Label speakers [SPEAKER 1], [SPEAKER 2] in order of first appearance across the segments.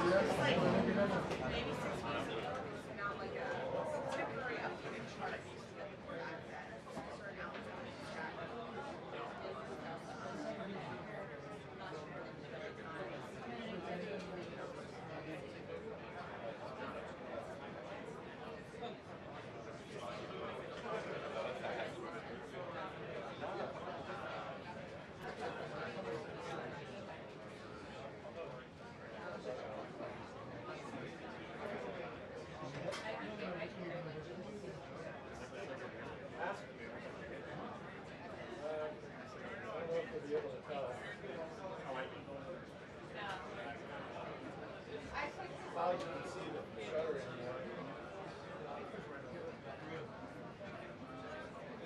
[SPEAKER 1] It's like maybe 6 months ago, now like a temporary updated chart for access. So now it's on the chat.
[SPEAKER 2] Wow, you can see the shutter anymore.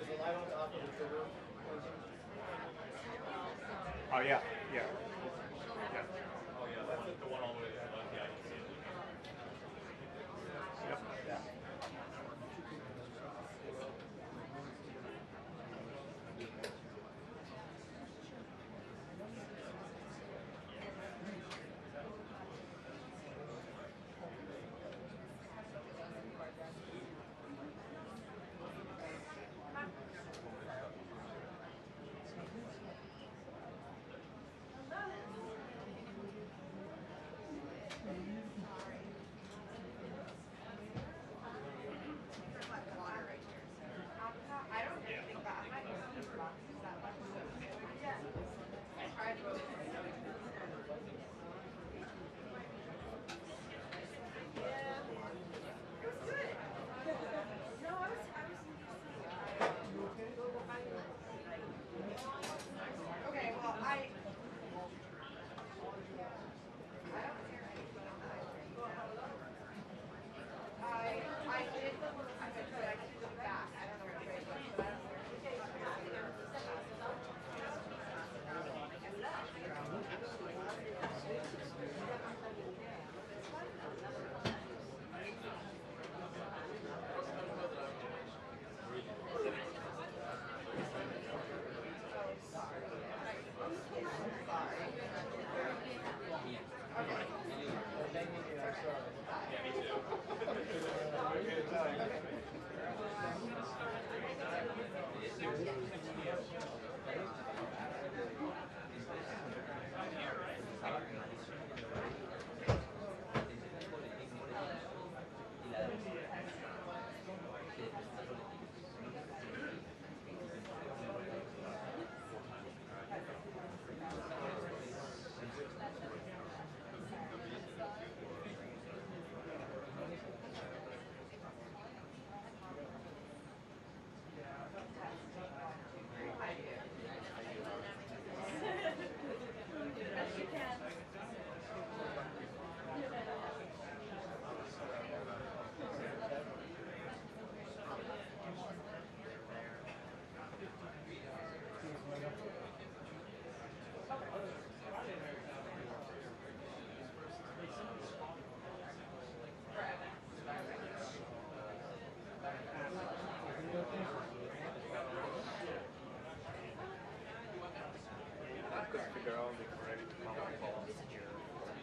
[SPEAKER 2] Is the light on top of the trigger?
[SPEAKER 3] Oh yeah, yeah. Yeah.
[SPEAKER 2] Oh yeah, that's the one all the way to the left. Yeah, I can see it.
[SPEAKER 3] Yep.
[SPEAKER 2] Yeah.
[SPEAKER 1] Okay, well, I did look back. I don't know where it was, but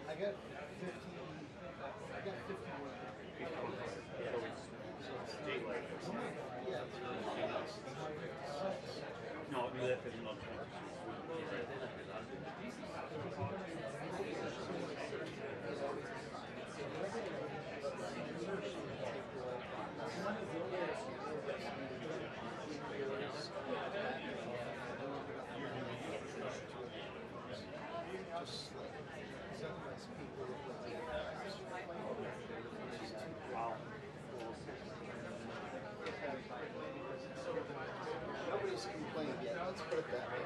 [SPEAKER 1] I
[SPEAKER 2] got 51.
[SPEAKER 3] So it's daylight.
[SPEAKER 2] Yeah.
[SPEAKER 3] No, we left it in London. Wow.
[SPEAKER 2] Nobody's complained yet, let's put it that way.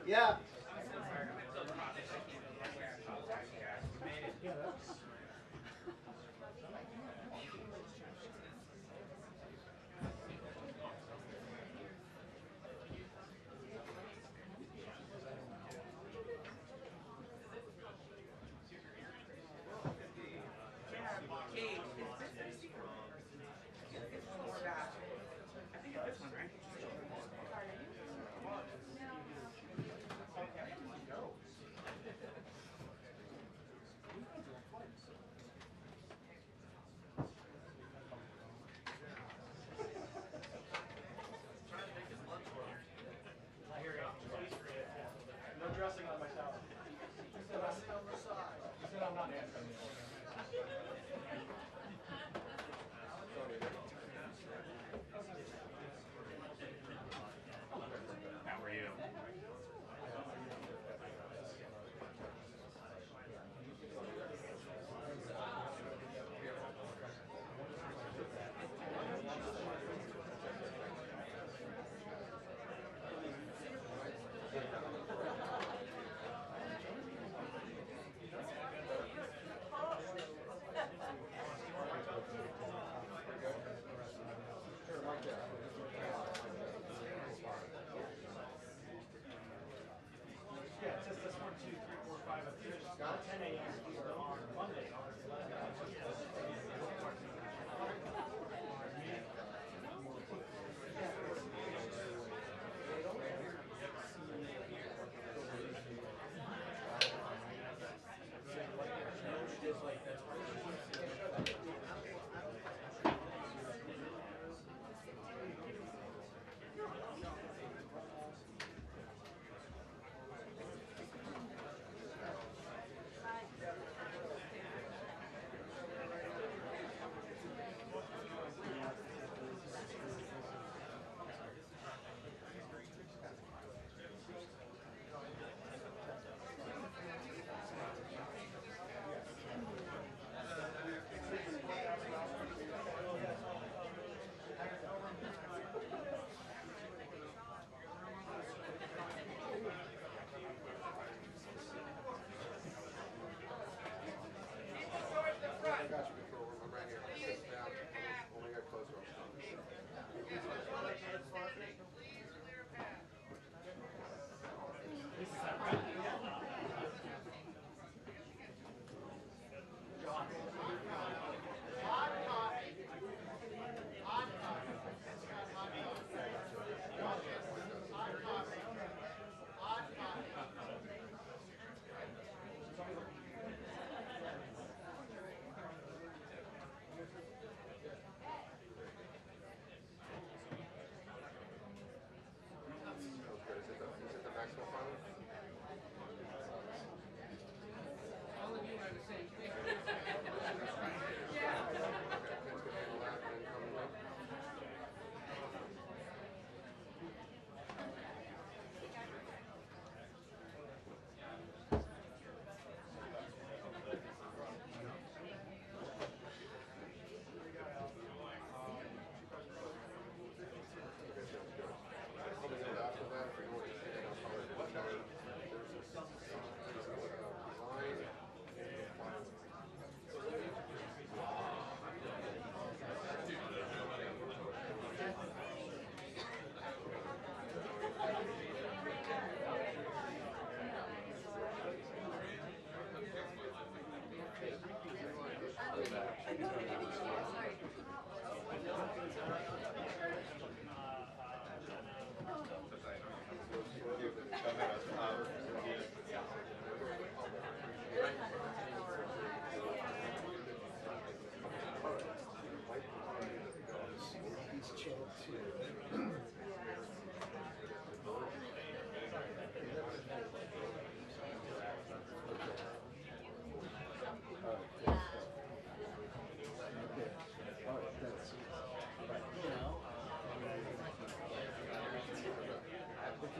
[SPEAKER 4] Yeah.
[SPEAKER 2] No dressing on my towel. He said I'm not answering this.
[SPEAKER 3] How are you?
[SPEAKER 2] Yeah, it says this 1, 2, 3, 4, 5. I finished 10 a.m. on Monday, August 11th.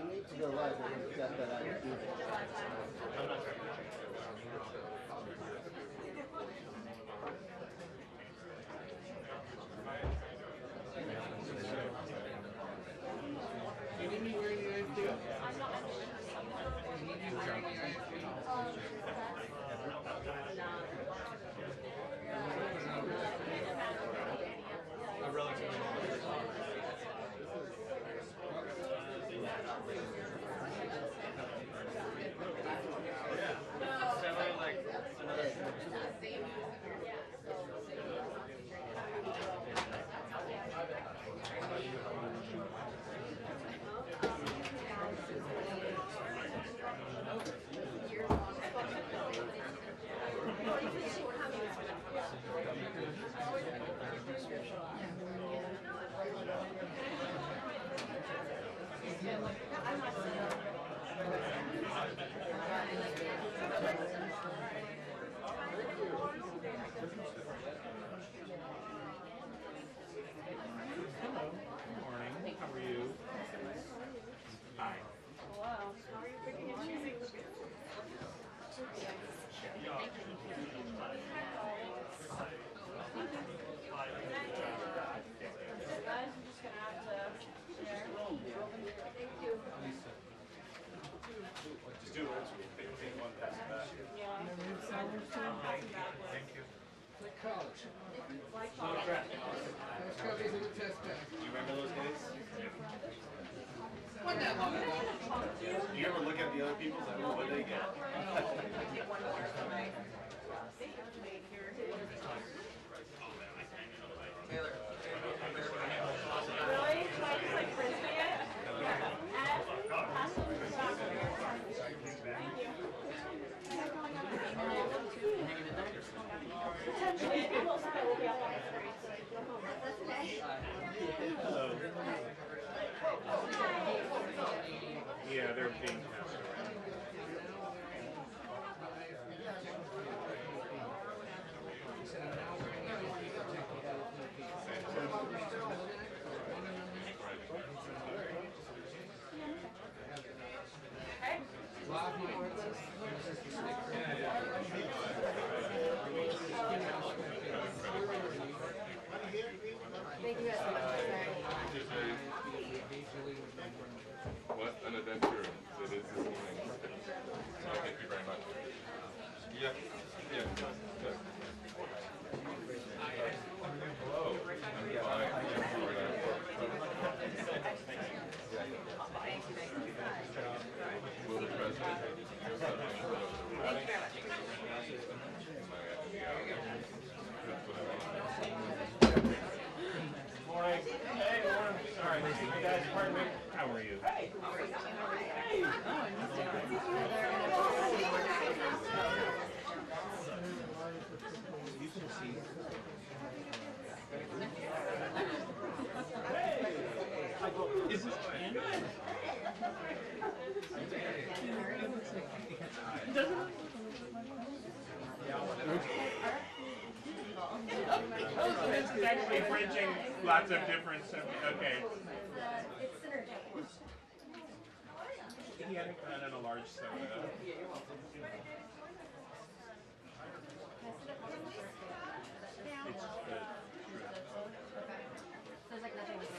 [SPEAKER 4] To go live, we've got that idea. You need me where you need to?
[SPEAKER 5] You ever look at the other people's and what they get?
[SPEAKER 3] Yeah, they're being
[SPEAKER 6] What an adventure it is this morning. Thank you very much. Yeah, yeah, good. Hello. I'm fine. Will the president? Thank you very much.
[SPEAKER 3] Morning. Hey, morning. Sorry, you guys, pardon me. How are you? Hey. You can see. Is this Canada? This is actually bridging lots of different stuff. Okay.
[SPEAKER 7] It's synergy.
[SPEAKER 3] Yeah, and then a large soda. It's good.
[SPEAKER 7] There's like nothing to do.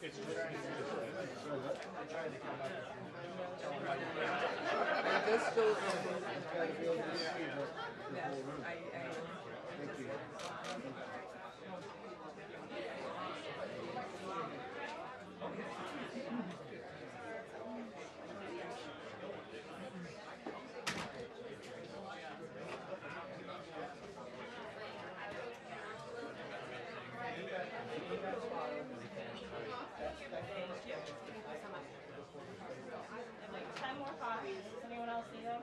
[SPEAKER 3] It's just.
[SPEAKER 4] This still try to be able to see the whole room. Thank you.
[SPEAKER 1] Like 10 more copies. Does anyone else need them?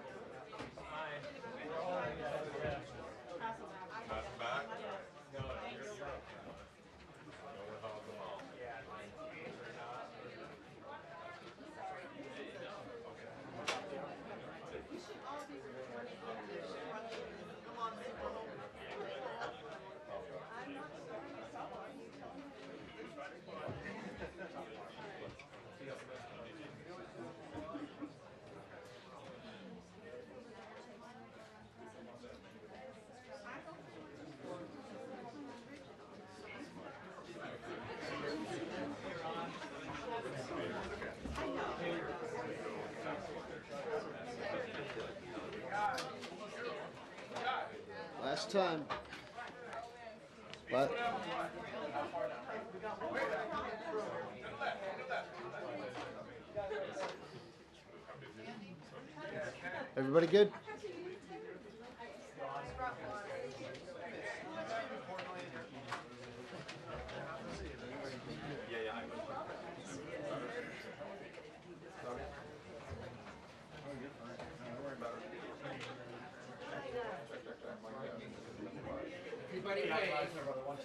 [SPEAKER 8] first time. What? Everybody good?
[SPEAKER 2] Everybody wave. Brother, 1, 2.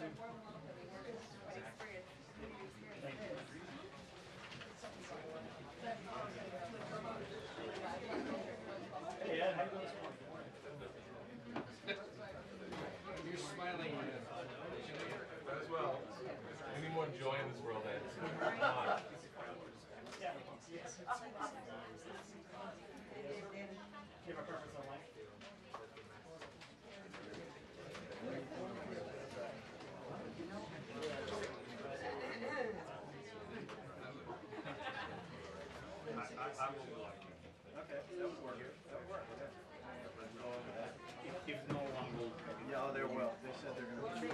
[SPEAKER 2] Hey, Ed, how you doing this morning?
[SPEAKER 6] You're smiling. As well. We need more joy in this world, Ed. Come on.
[SPEAKER 2] Yeah, we can see it. Do you have a preference on length?
[SPEAKER 5] I will like it. Okay, that would work. That would work. If no one will. Yeah, they will. They said they're going to.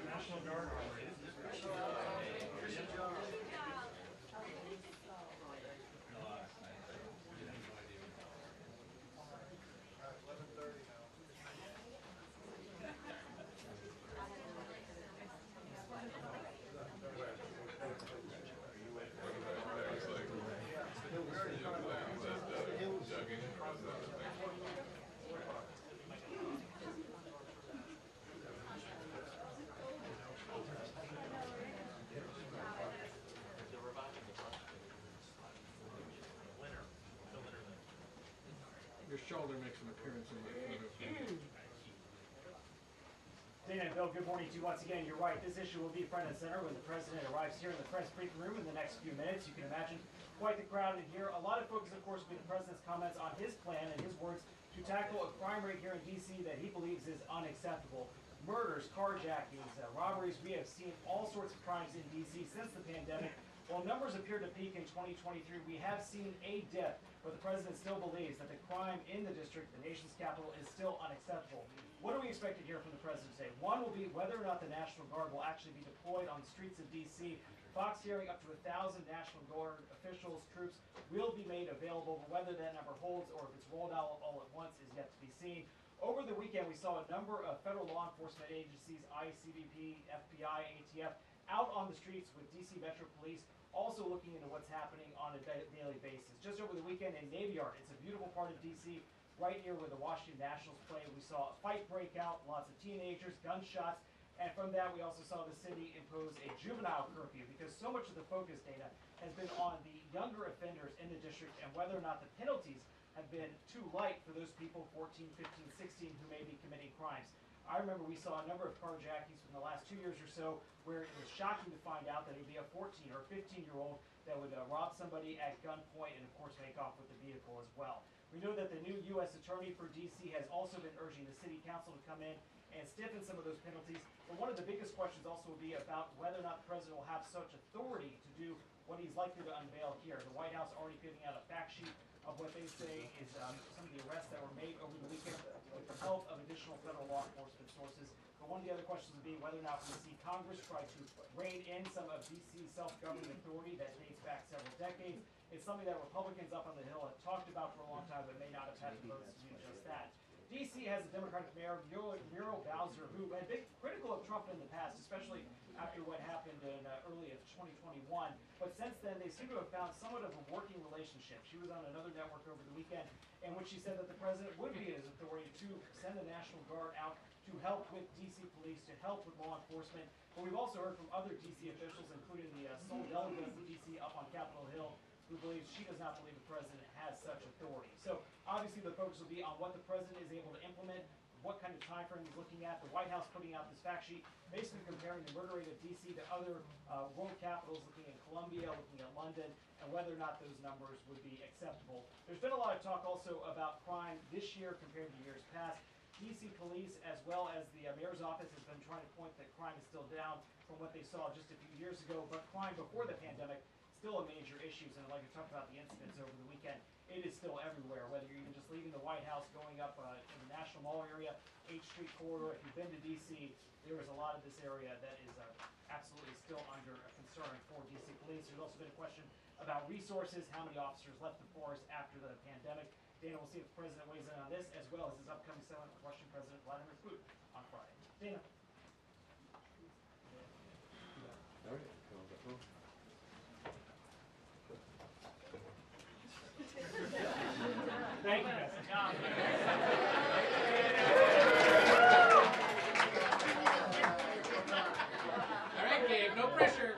[SPEAKER 2] National Guard.
[SPEAKER 6] Your shoulder makes an appearance in my photo.
[SPEAKER 2] Dana and Bill, good morning to you once again. You're right, this issue will be front and center when the president arrives here in the press briefing room in the next few minutes. You can imagine quite the crowd in here. A lot of focus, of course, will be the president's comments on his plan and his words to tackle a crime rate here in D.C. that he believes is unacceptable. Murders, carjackings, robberies, we have seen all sorts of crimes in D.C. since the pandemic. While numbers appear to peak in 2023, we have seen a dip, but the president still believes that the crime in the district, the nation's capital, is still unacceptable. What are we expected to hear from the president today? One will be whether or not the National Guard will actually be deployed on the streets of D.C. Fox hearing up to 1,000 National Guard officials, troops will be made available, but whether that number holds or if it's rolled out all at once is yet to be seen. Over the weekend, we saw a number of federal law enforcement agencies, ICE, CBP, FBI, ATF, out on the streets with D.C. Metro Police, also looking into what's happening on a daily basis. Just over the weekend in Navy Yard, it's a beautiful part of D.C., right near where the Washington Nationals play. We saw a fight break out, lots of teenagers, gunshots, and from that we also saw the city impose a juvenile curfew because so much of the focus data has been on the younger offenders in the district and whether or not the penalties have been too light for those people, 14, 15, 16, who may be committing crimes. I remember we saw a number of carjackings from the last 2 years or so where it was shocking to find out that it would be a 14 or 15-year-old that would rob somebody at gunpoint and, of course, make off with the vehicle as well. We know that the new U.S. Attorney for D.C. has also been urging the City Council to come in and stiffen some of those penalties. But one of the biggest questions also will be about whether or not the president will have such authority to do what he's likely to unveil here. The White House already giving out a fact sheet of what they say is some of the arrests that were made over the weekend with the help of additional federal law enforcement sources. But one of the other questions would be whether or not we see Congress try to rein in some of D.C.'s self-governing authority that dates back several decades. It's something that Republicans up on the Hill have talked about for a long time, but may not have had the votes to do just that. D.C. has a Democratic mayor, Muriel Bowser, who had been critical of Trump in the past, especially after what happened in early of 2021. But since then, they seem to have found somewhat of a working relationship. She was on another network over the weekend in which she said that the president would be in his authority to send the National Guard out to help with D.C. police, to help with law enforcement. But we've also heard from other D.C. officials, including the sole delegate from D.C. up on Capitol Hill, who believes she does not believe the president has such authority. So obviously the focus will be on what the president is able to implement, what kind of time frame he's looking at. The White House putting out this fact sheet, basically comparing the murder rate of D.C. to other world capitals, looking at Colombia, looking at London, and whether or not those numbers would be acceptable. There's been a lot of talk also about crime this year compared to years past. D.C. police, as well as the mayor's office, has been trying to point that crime is still down from what they saw just a few years ago, but crime before the pandemic, still a major issue. And I'd like to talk about the incidents over the weekend. It is still everywhere, whether you're even just leaving the White House, going up in the National Mall area, 8th Street corridor. If you've been to D.C., there is a lot of this area that is absolutely still under a concern for D.C. police. There's also been a question about resources, how many officers left the force after the pandemic. Dana, we'll see if the president weighs in on this, as well as his upcoming summit with Russian President Vladimir Putin on Friday. Dana. Thank you, guys.
[SPEAKER 3] All right, Gabe, no pressure.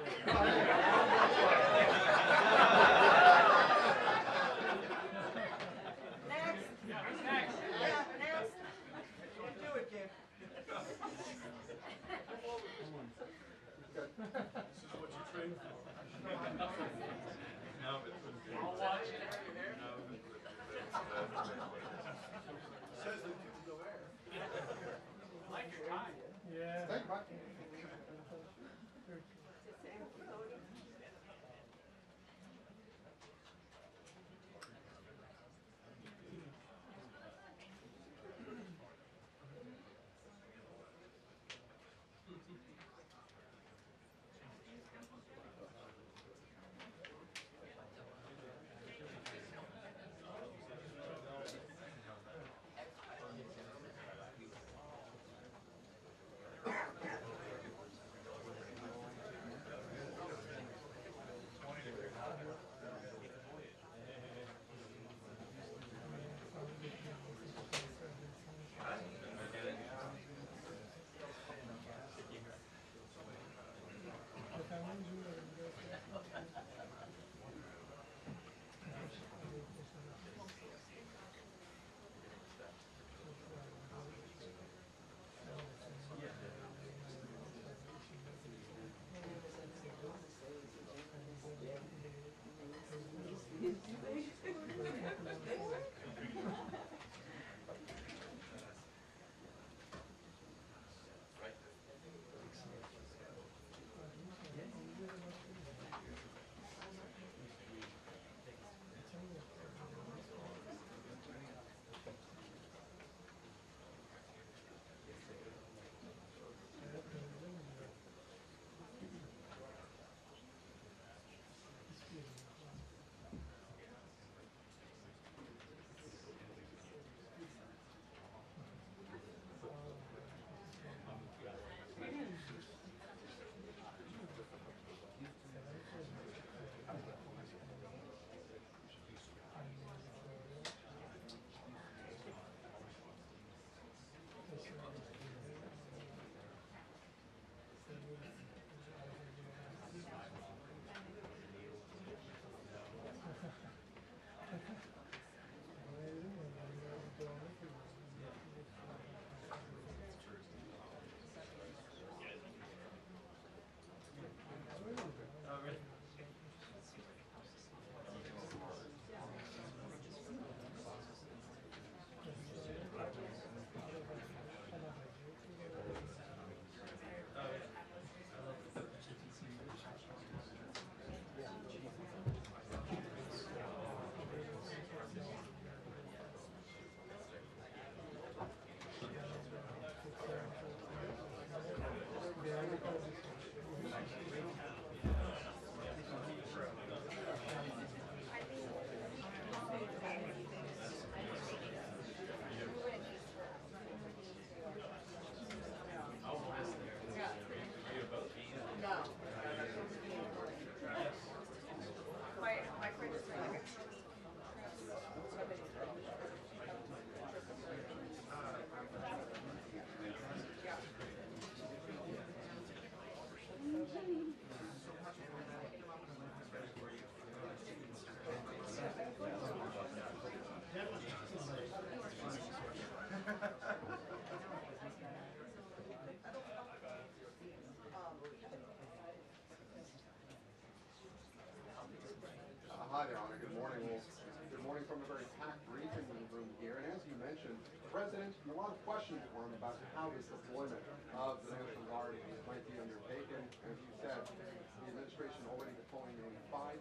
[SPEAKER 9] from a very packed briefing room here, and as you mentioned, the President, a lot of questions for him about how this deployment of the National Guard might be undertaken. As you said, the administration already deploying nearly 500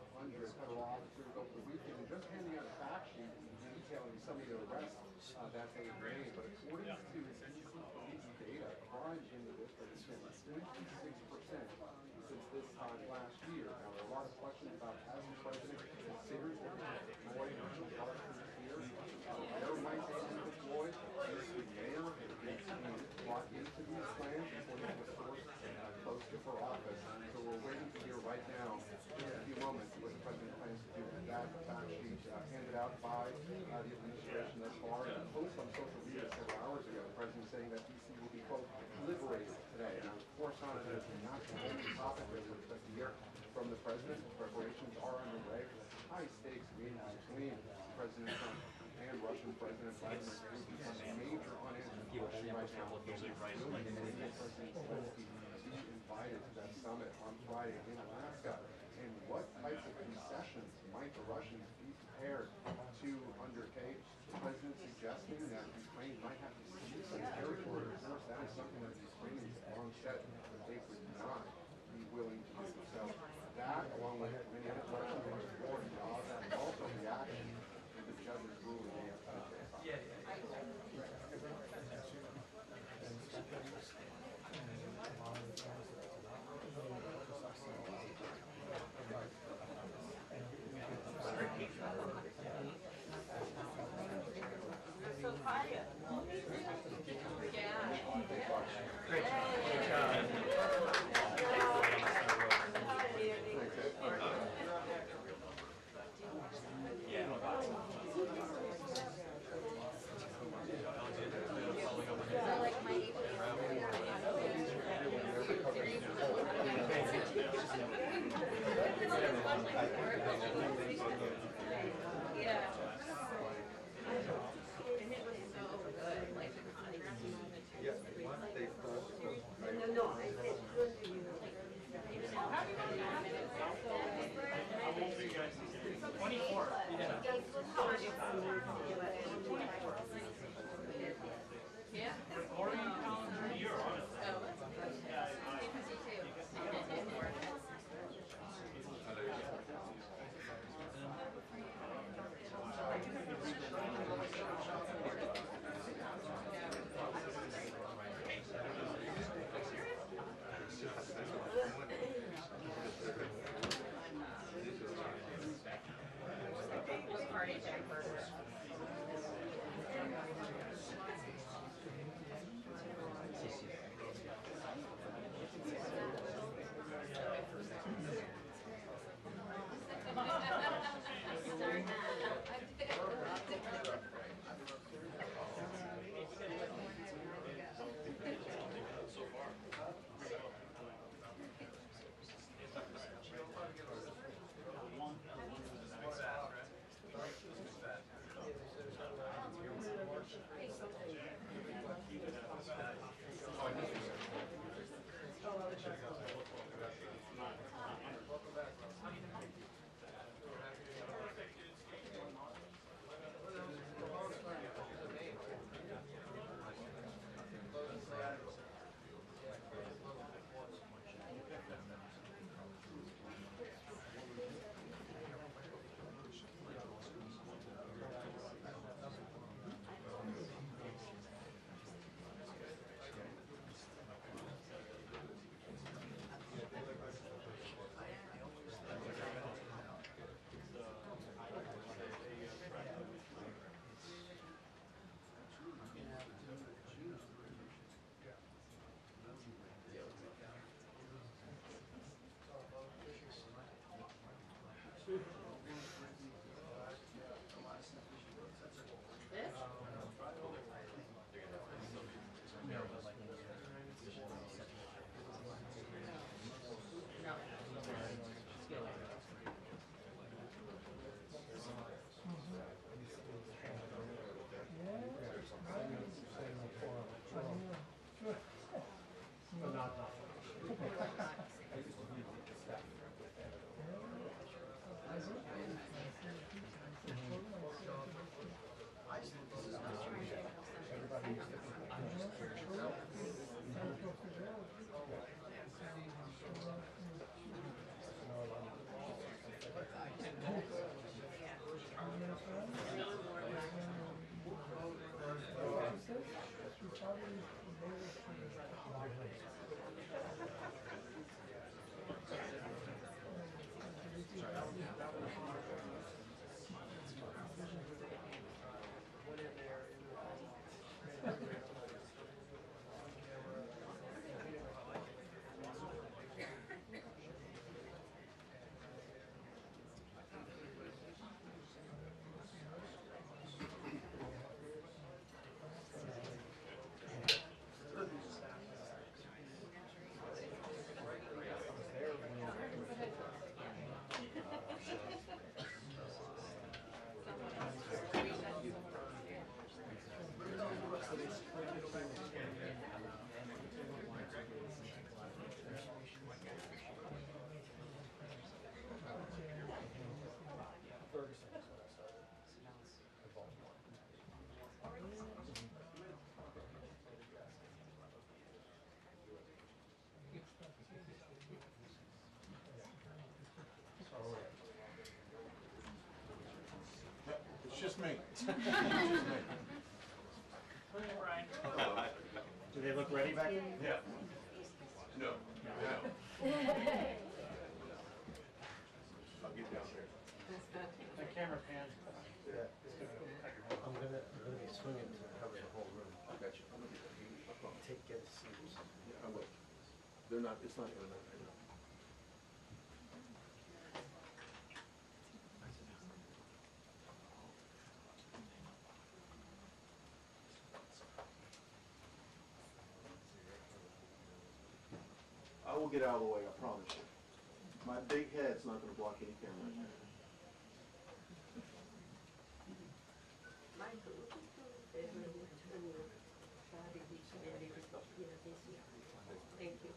[SPEAKER 9] federal officers over the weekend, and just handing out a fact sheet detailing some of the arrests that they have made. But according to police data, crime in the district has been 56% since this time last year. Now, there are a lot of questions about has the President considered deploying National Guard troops here? Where might they be deployed? The mayor has been brought into these plans according to a source close to her office. So we're waiting to hear right now, in a few moments, what the President plans to do with that fact sheet handed out by the administration thus far. In a post on social media several hours ago, the President saying that DC will be, quote, liberated today. And of course, on it is not the only topic that we're expecting to hear from the President. Preparations are underway for the high-stakes meeting between President Trump and Russian President Vladimir Putin on a major unanswered question right now. Will President Zelensky be invited to that summit on Friday in Alaska? And what types of concessions might the Russians be prepared to undertake? The President suggesting that Ukraine might have to cede some territory. Of course, that is something that the Ukrainians have long said that they would not be willing to do. So that, along with many other questions on the board, and also reaction to the judge's ruling yesterday.
[SPEAKER 3] just me.
[SPEAKER 2] Do they look ready back there?
[SPEAKER 3] Yeah. No.
[SPEAKER 2] I'll get down there. The camera pan.
[SPEAKER 8] I'm gonna be swinging to cover the whole room.
[SPEAKER 9] I got you.
[SPEAKER 8] Get a seat.
[SPEAKER 9] Yeah, I will. They're not, it's not internet right now. I will get out of the way, I promise you. My big head's not gonna block any camera.
[SPEAKER 4] Thank you.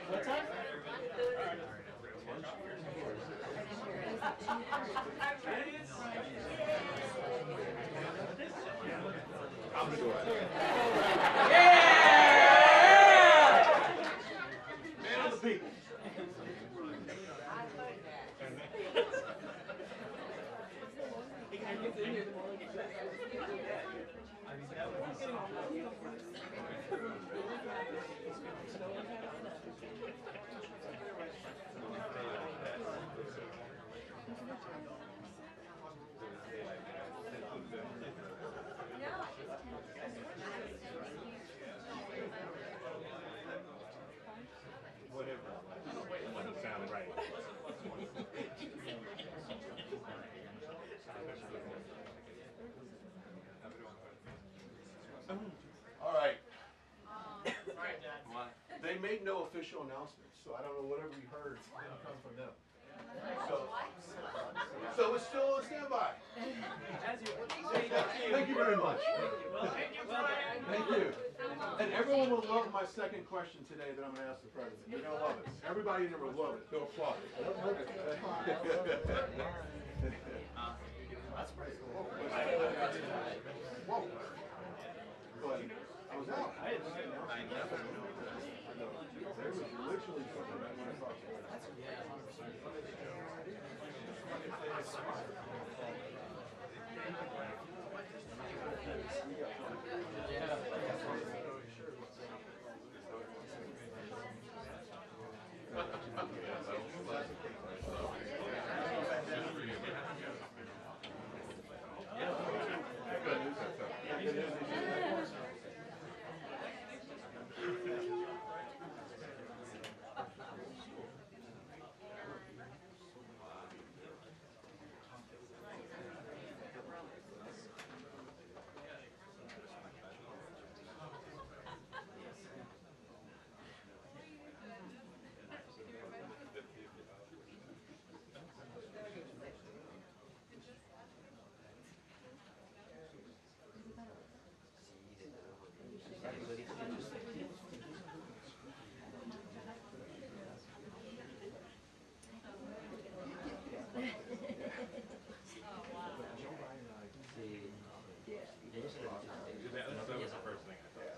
[SPEAKER 2] What time?
[SPEAKER 6] I'm sure.
[SPEAKER 2] Man of the people.
[SPEAKER 3] Whatever. It doesn't sound right.
[SPEAKER 9] All right. They made no official announcements, so I don't know whatever we heard didn't come from them. So it's still on standby. Thank you very much. Thank you. And everyone will love my second question today that I'm going to ask the president. They're going to love it. Everybody in there will love it. They'll applaud it.
[SPEAKER 2] That's pretty cool.
[SPEAKER 9] Whoa. But I was out.
[SPEAKER 2] I didn't see it.
[SPEAKER 9] There was literally something that went across the way.
[SPEAKER 3] That was the first thing I thought.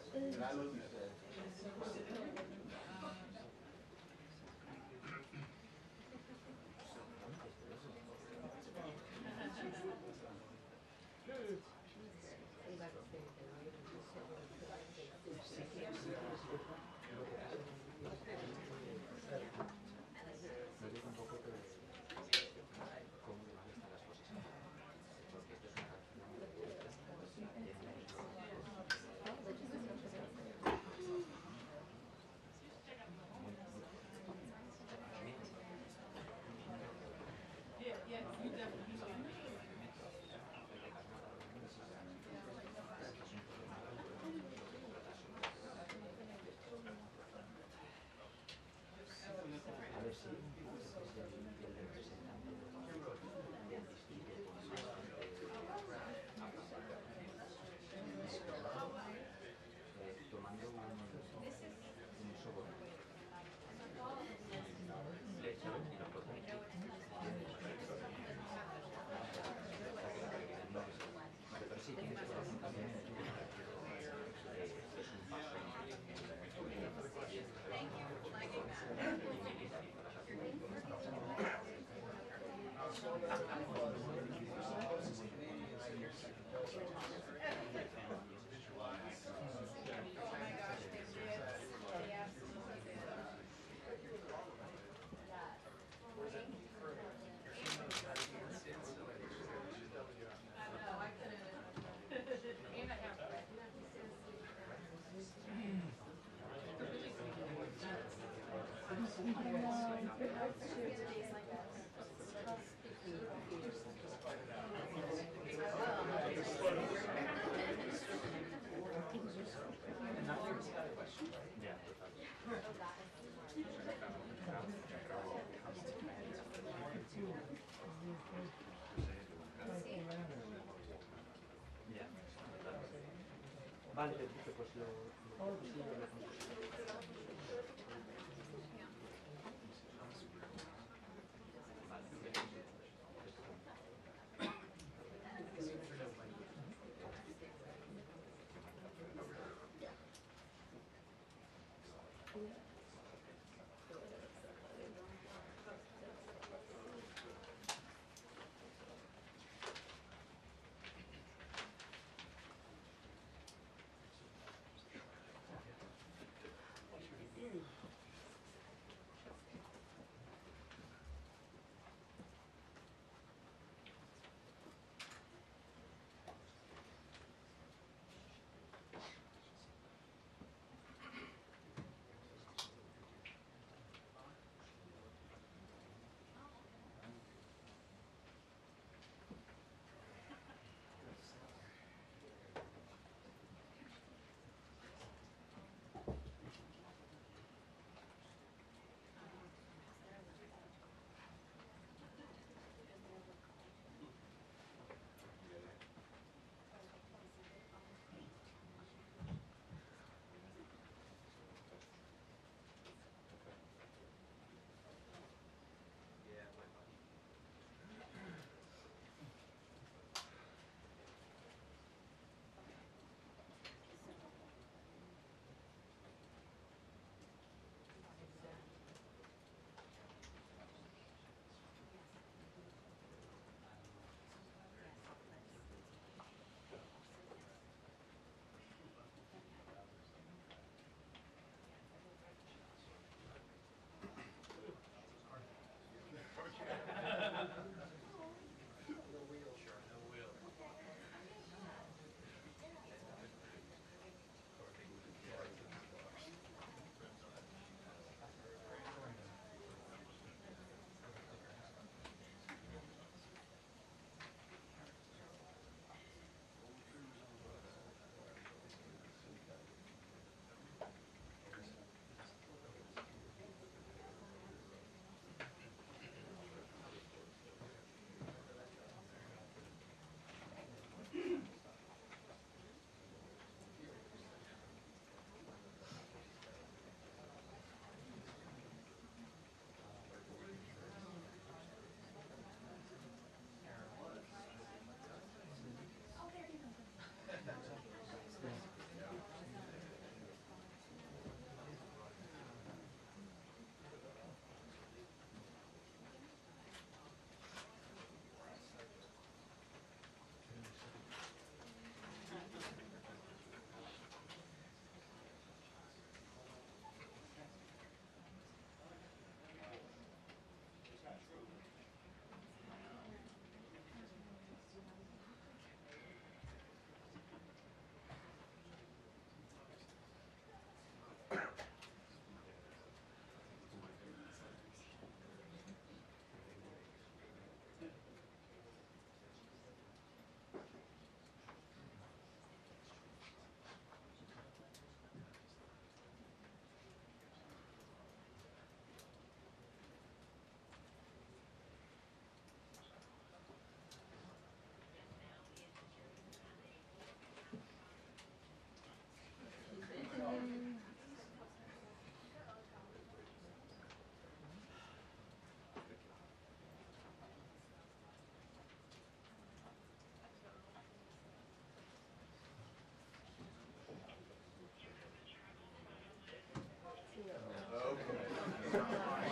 [SPEAKER 8] Vale, perfecto, pues lo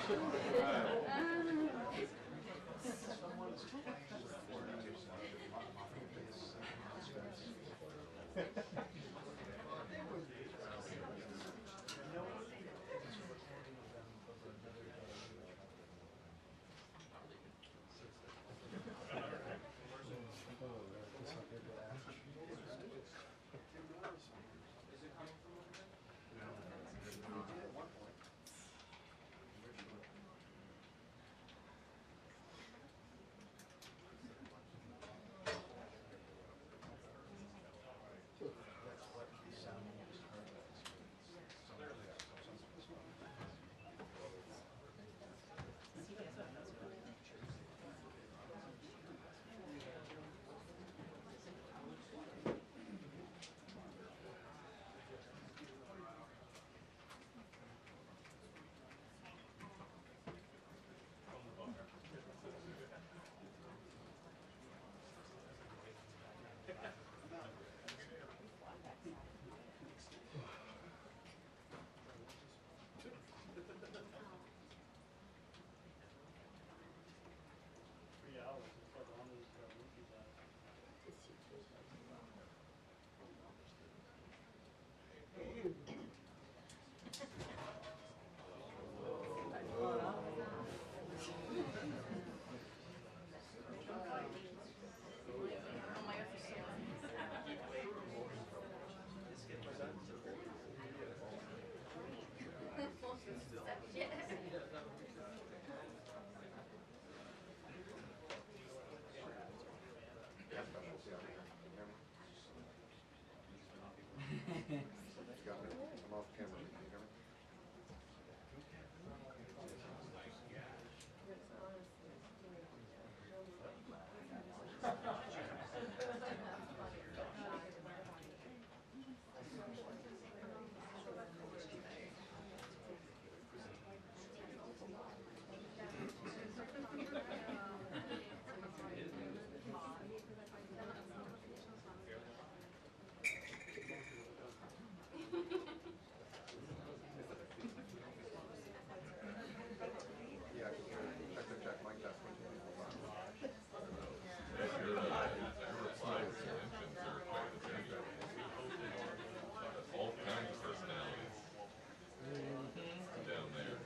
[SPEAKER 9] I'm off camera. Can you hear me? Yeah, check, mic test.
[SPEAKER 6] All kinds of personalities down there.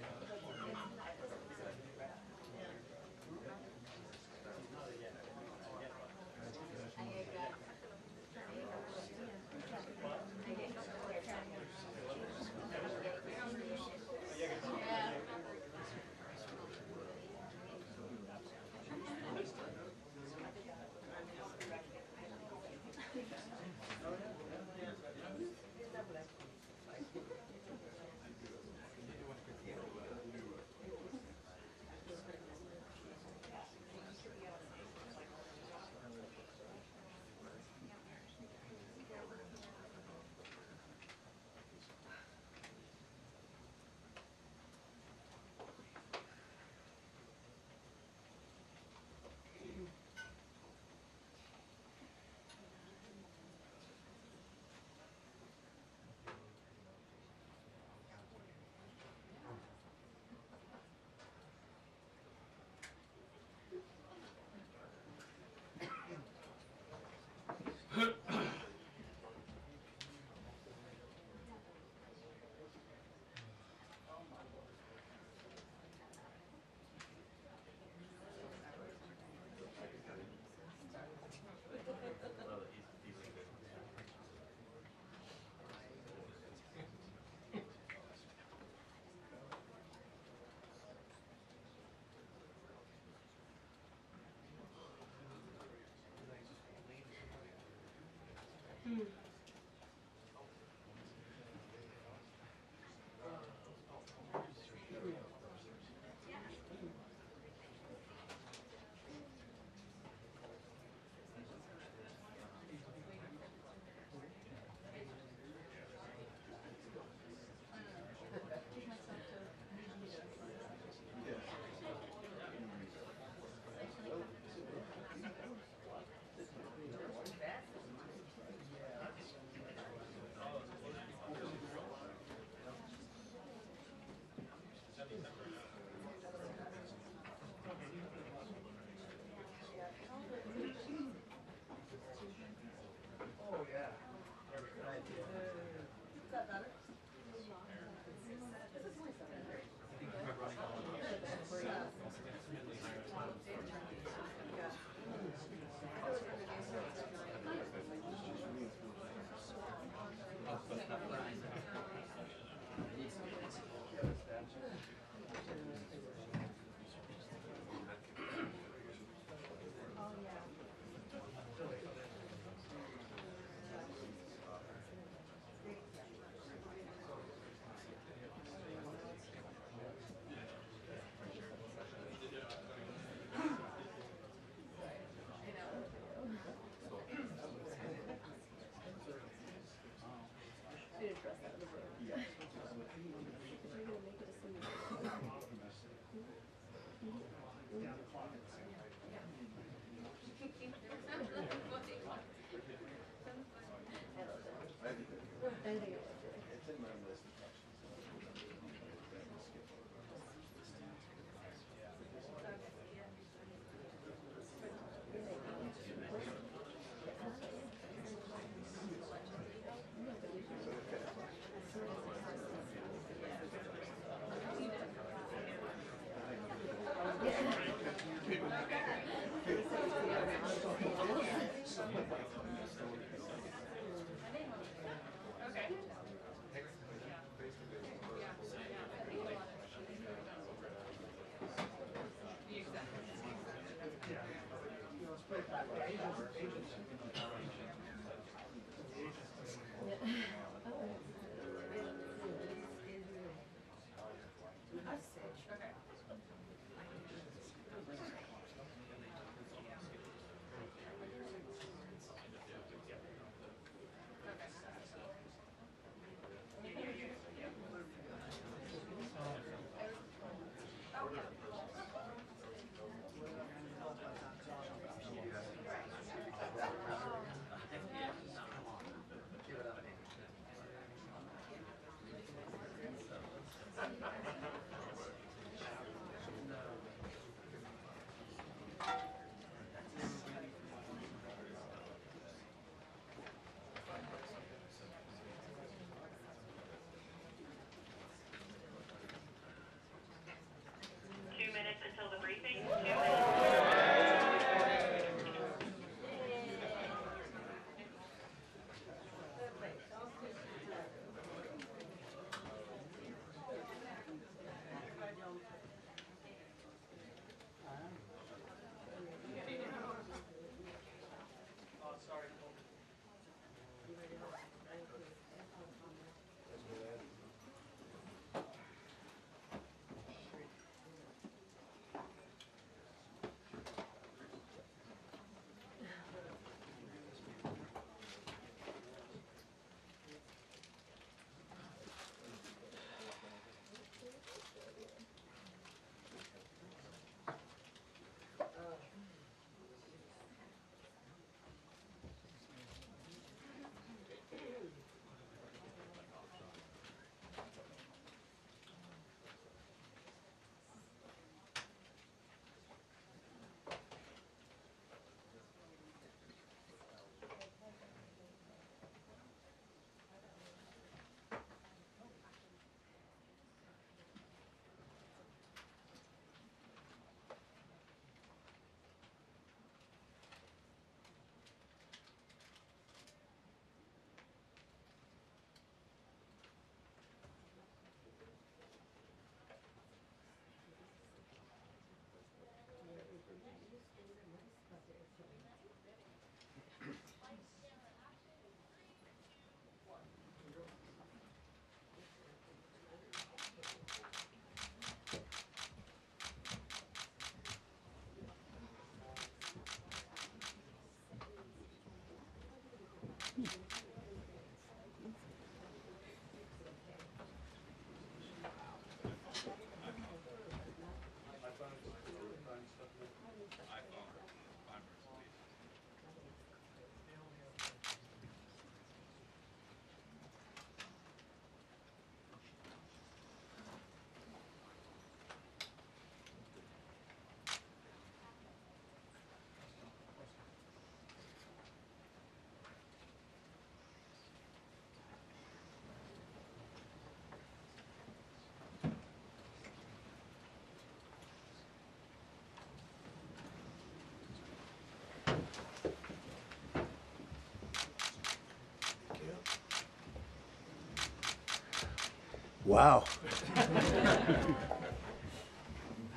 [SPEAKER 10] Wow.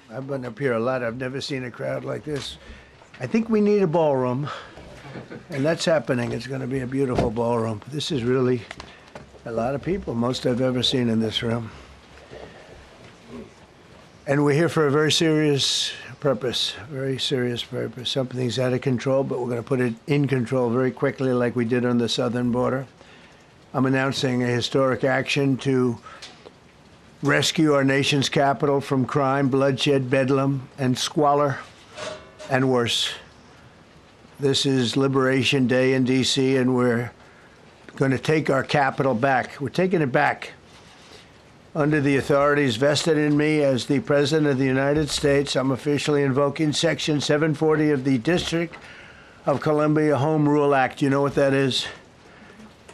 [SPEAKER 10] I've been up here a lot. I've never seen a crowd like this. I think we need a ballroom, and that's happening. It's going to be a beautiful ballroom. This is really a lot of people, most I've ever seen in this room. And we're here for a very serious purpose, very serious purpose. Something's out of control, but we're going to put it in control very quickly like we did on the southern border. I'm announcing a historic action to rescue our nation's capital from crime, bloodshed, bedlam, and squalor, and worse. This is Liberation Day in D.C., and we're going to take our capital back. We're taking it back under the authorities vested in me as the President of the United States. I'm officially invoking Section 740 of the District of Columbia Home Rule Act. You know what that is?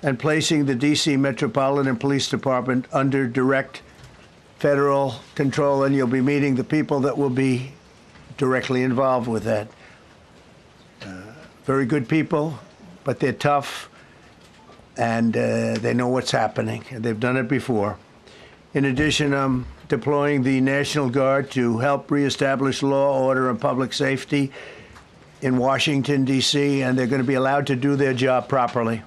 [SPEAKER 10] And placing the D.C. Metropolitan Police Department under direct federal control, and you'll be meeting the people that will be directly involved with that. Very good people, but they're tough, and they know what's happening. They've done it before. In addition, I'm deploying the National Guard to help reestablish law, order, and public safety in Washington, D.C., and they're going to be allowed to do their job properly.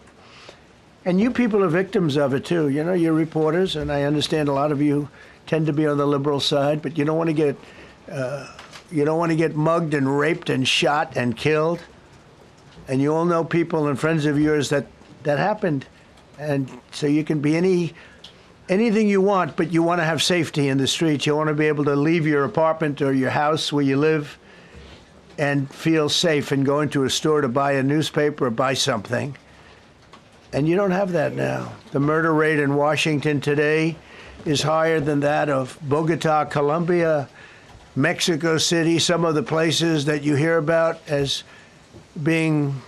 [SPEAKER 10] And you people are victims of it, too. You know, you're reporters, and I understand a lot of you tend to be on the liberal side, but you don't want to get mugged and raped and shot and killed. And you all know people and friends of yours that happened. And so you can be anything you want, but you want to have safety in the streets. You want to be able to leave your apartment or your house where you live and feel safe and go into a store to buy a newspaper or buy something. And you don't have that now. The murder rate in Washington today is higher than that of Bogota, Colombia, Mexico City, some of the places that you hear about as being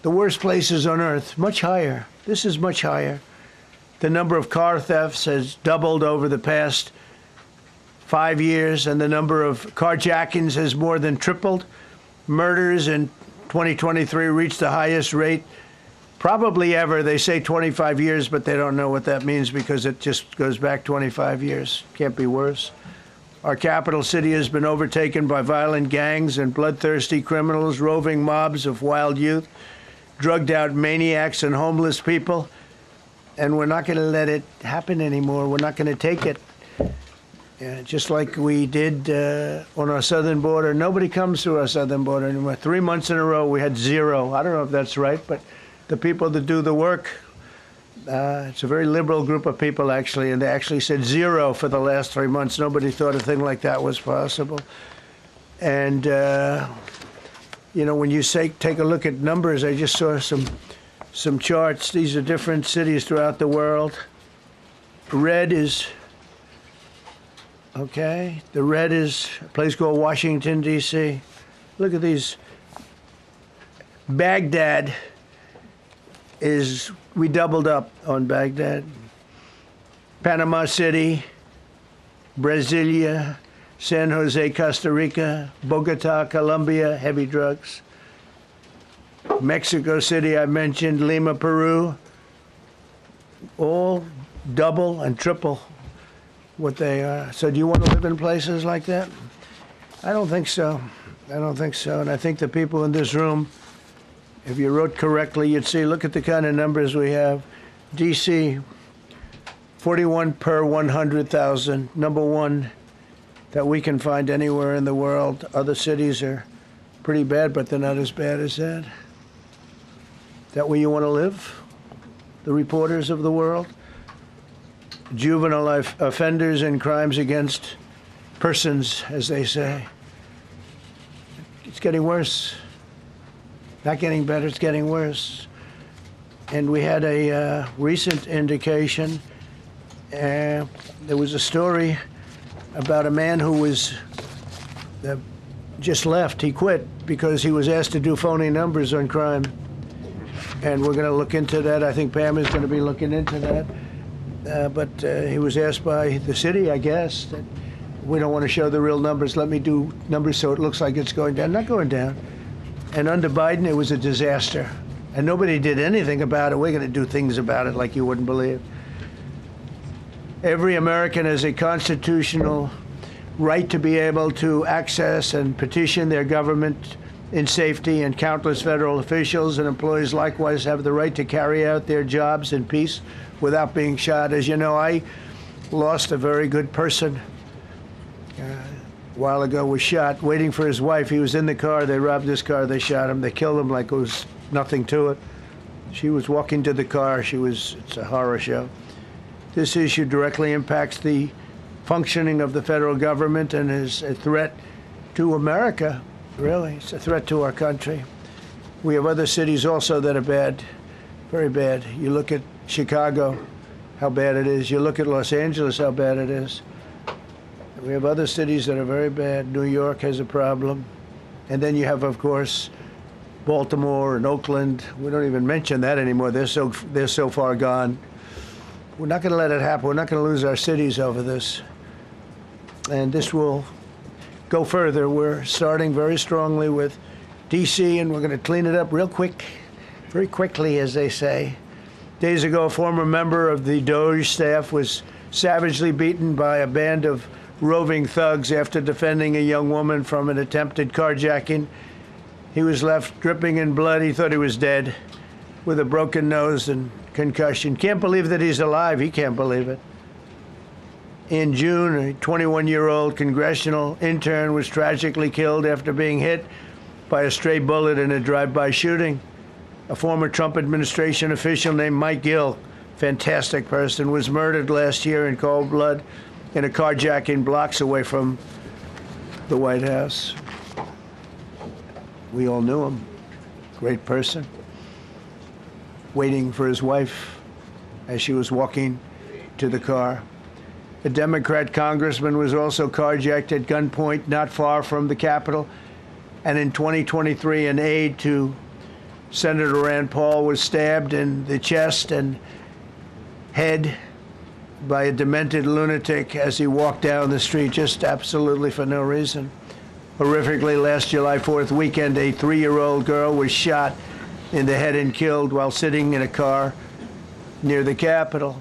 [SPEAKER 10] the worst places on earth, much higher. This is much higher. The number of car thefts has doubled over the past 5 years, and the number of carjackings has more than tripled. Murders in 2023 reached the highest rate probably ever. They say 25 years, but they don't know what that means because it just goes back 25 years. Can't be worse. Our capital city has been overtaken by violent gangs and bloodthirsty criminals, roving mobs of wild youth, drugged out maniacs and homeless people. And we're not going to let it happen anymore. We're not going to take it. Just like we did on our southern border. Nobody comes through our southern border anymore. 3 months in a row, we had zero. I don't know if that's right, but the people that do the work, it's a very liberal group of people, actually, and they actually said zero for the last 3 months. Nobody thought a thing like that was possible. And, you know, when you say take a look at numbers, I just saw some charts. These are different cities throughout the world. Red is... Okay, the red is a place called Washington, D.C. Look at these. Baghdad we doubled up on Baghdad. Panama City, Brasilia, San Jose, Costa Rica, Bogota, Colombia, heavy drugs. Mexico City, I mentioned, Lima, Peru, all double and triple what they are. So do you want to live in places like that? I don't think so. I don't think so. And I think the people in this room, if you wrote correctly, you'd see, look at the kind of numbers we have. D.C., 41 per 100,000, number one that we can find anywhere in the world. Other cities are pretty bad, but they're not as bad as that. Is that where you want to live? The reporters of the world? Juvenile offenders and crimes against persons, as they say. It's getting worse. Not getting better, it's getting worse. And we had a recent indication. There was a story about a man who was just left. He quit because he was asked to do phony numbers on crime. And we're going to look into that. I think Pam is going to be looking into that. But he was asked by the city, I guess, that we don't want to show the real numbers. Let me do numbers so it looks like it's going down. Not going down. And under Biden, it was a disaster. And nobody did anything about it. We're going to do things about it like you wouldn't believe. Every American has a constitutional right to be able to access and petition their government in safety, and countless federal officials and employees likewise have the right to carry out their jobs in peace without being shot. As you know, I lost a very good person a while ago, was shot waiting for his wife. He was in the car. They robbed his car. They shot him. They killed him like it was nothing to it. She was walking to the car. It's a horror show. This issue directly impacts the functioning of the federal government and is a threat to America, really. It's a threat to our country. We have other cities also that are bad, very bad. You look at Chicago, how bad it is. You look at Los Angeles, how bad it is. We have other cities that are very bad. New York has a problem. And then you have, of course, Baltimore and Oakland. We don't even mention that anymore. They're so far gone. We're not going to let it happen. We're not going to lose our cities over this. And this will go further. We're starting very strongly with D.C., and we're going to clean it up real quick. very quickly, as they say. Days ago, a former member of the Doge staff was savagely beaten by a band of roving thugs after defending a young woman from an attempted carjacking. He was left dripping in blood. He thought he was dead, with a broken nose and concussion. Can't believe that he's alive. He can't believe it. In June, a 21-year-old congressional intern was tragically killed after being hit by a stray bullet in a drive-by shooting. A former Trump administration official named Mike Gill, fantastic person, was murdered last year in cold blood in a carjacking blocks away from the White House. We all knew him. Great person. Waiting for his wife as she was walking to the car. A Democrat congressman was also carjacked at gunpoint not far from the Capitol. And in 2023, an aide to Senator Rand Paul was stabbed in the chest and head by a demented lunatic as he walked down the street, just absolutely for no reason. Horrifically, last July 4th weekend, a 3-year-old girl was shot in the head and killed while sitting in a car near the Capitol.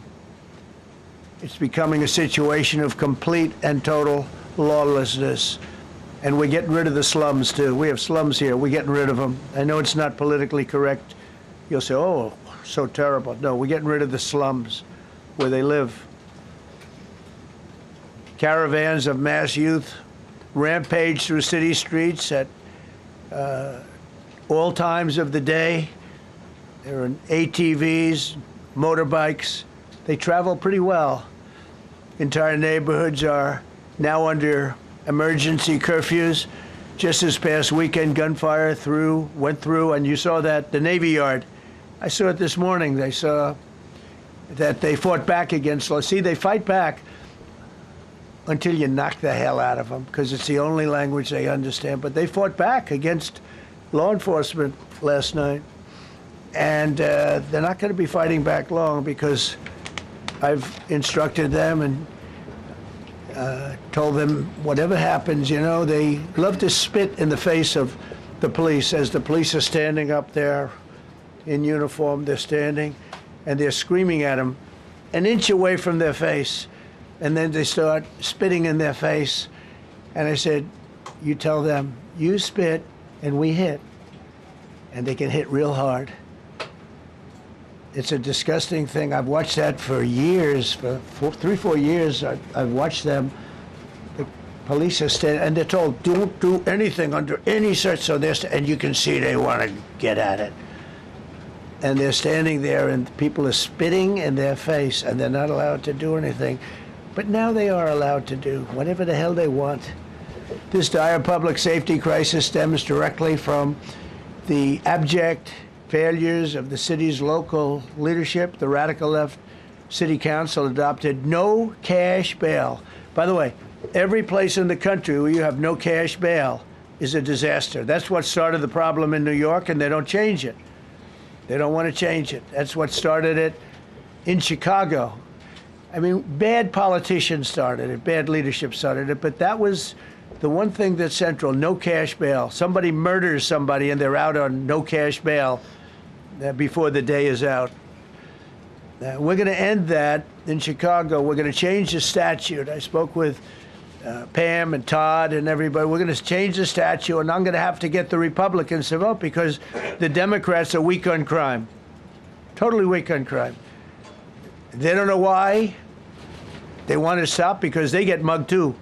[SPEAKER 10] It's becoming a situation of complete and total lawlessness. And we're getting rid of the slums, too. We have slums here. We're getting rid of them. I know it's not politically correct. You'll say, oh, so terrible. No, we're getting rid of the slums where they live. Caravans of mass youth rampage through city streets at all times of the day. There are ATVs, motorbikes. They travel pretty well. Entire neighborhoods are now under emergency curfews. Just this past weekend, gunfire went through, and you saw that, the Navy Yard. I saw it this morning. They saw that they fought back against law. See, they fight back until you knock the hell out of them, because it's the only language they understand. But they fought back against law enforcement last night. And they're not going to be fighting back long, because I've instructed them and told them whatever happens, you know, they love to spit in the face of the police as the police are standing up there in uniform. They're standing and they're screaming at them an inch away from their face. And then they start spitting in their face. And I said, you tell them, you spit and we hit. And they can hit real hard. It's a disgusting thing. I've watched that for years, for 3-4 years. I've watched them. The police are standing, and they're told, don't do anything under any search. So and you can see they want to get at it. And they're standing there, and people are spitting in their face, and they're not allowed to do anything. But now they are allowed to do whatever the hell they want. This dire public safety crisis stems directly from the abject failures of the city's local leadership. The radical left city council adopted no cash bail. By the way, every place in the country where you have no cash bail is a disaster. That's what started the problem in New York, and they don't change it. They don't want to change it. That's what started it in Chicago. I mean, bad politicians started it, bad leadership started it, but that was the one thing that's central, no cash bail. Somebody murders somebody and they're out on no cash bail before the day is out. We're going to end that in Chicago. We're going to change the statute. I spoke with Pam and Todd and everybody. We're going to change the statute, and I'm going to have to get the Republicans to vote because the Democrats are weak on crime, totally weak on crime. They don't know why. They want to stop because they get mugged too.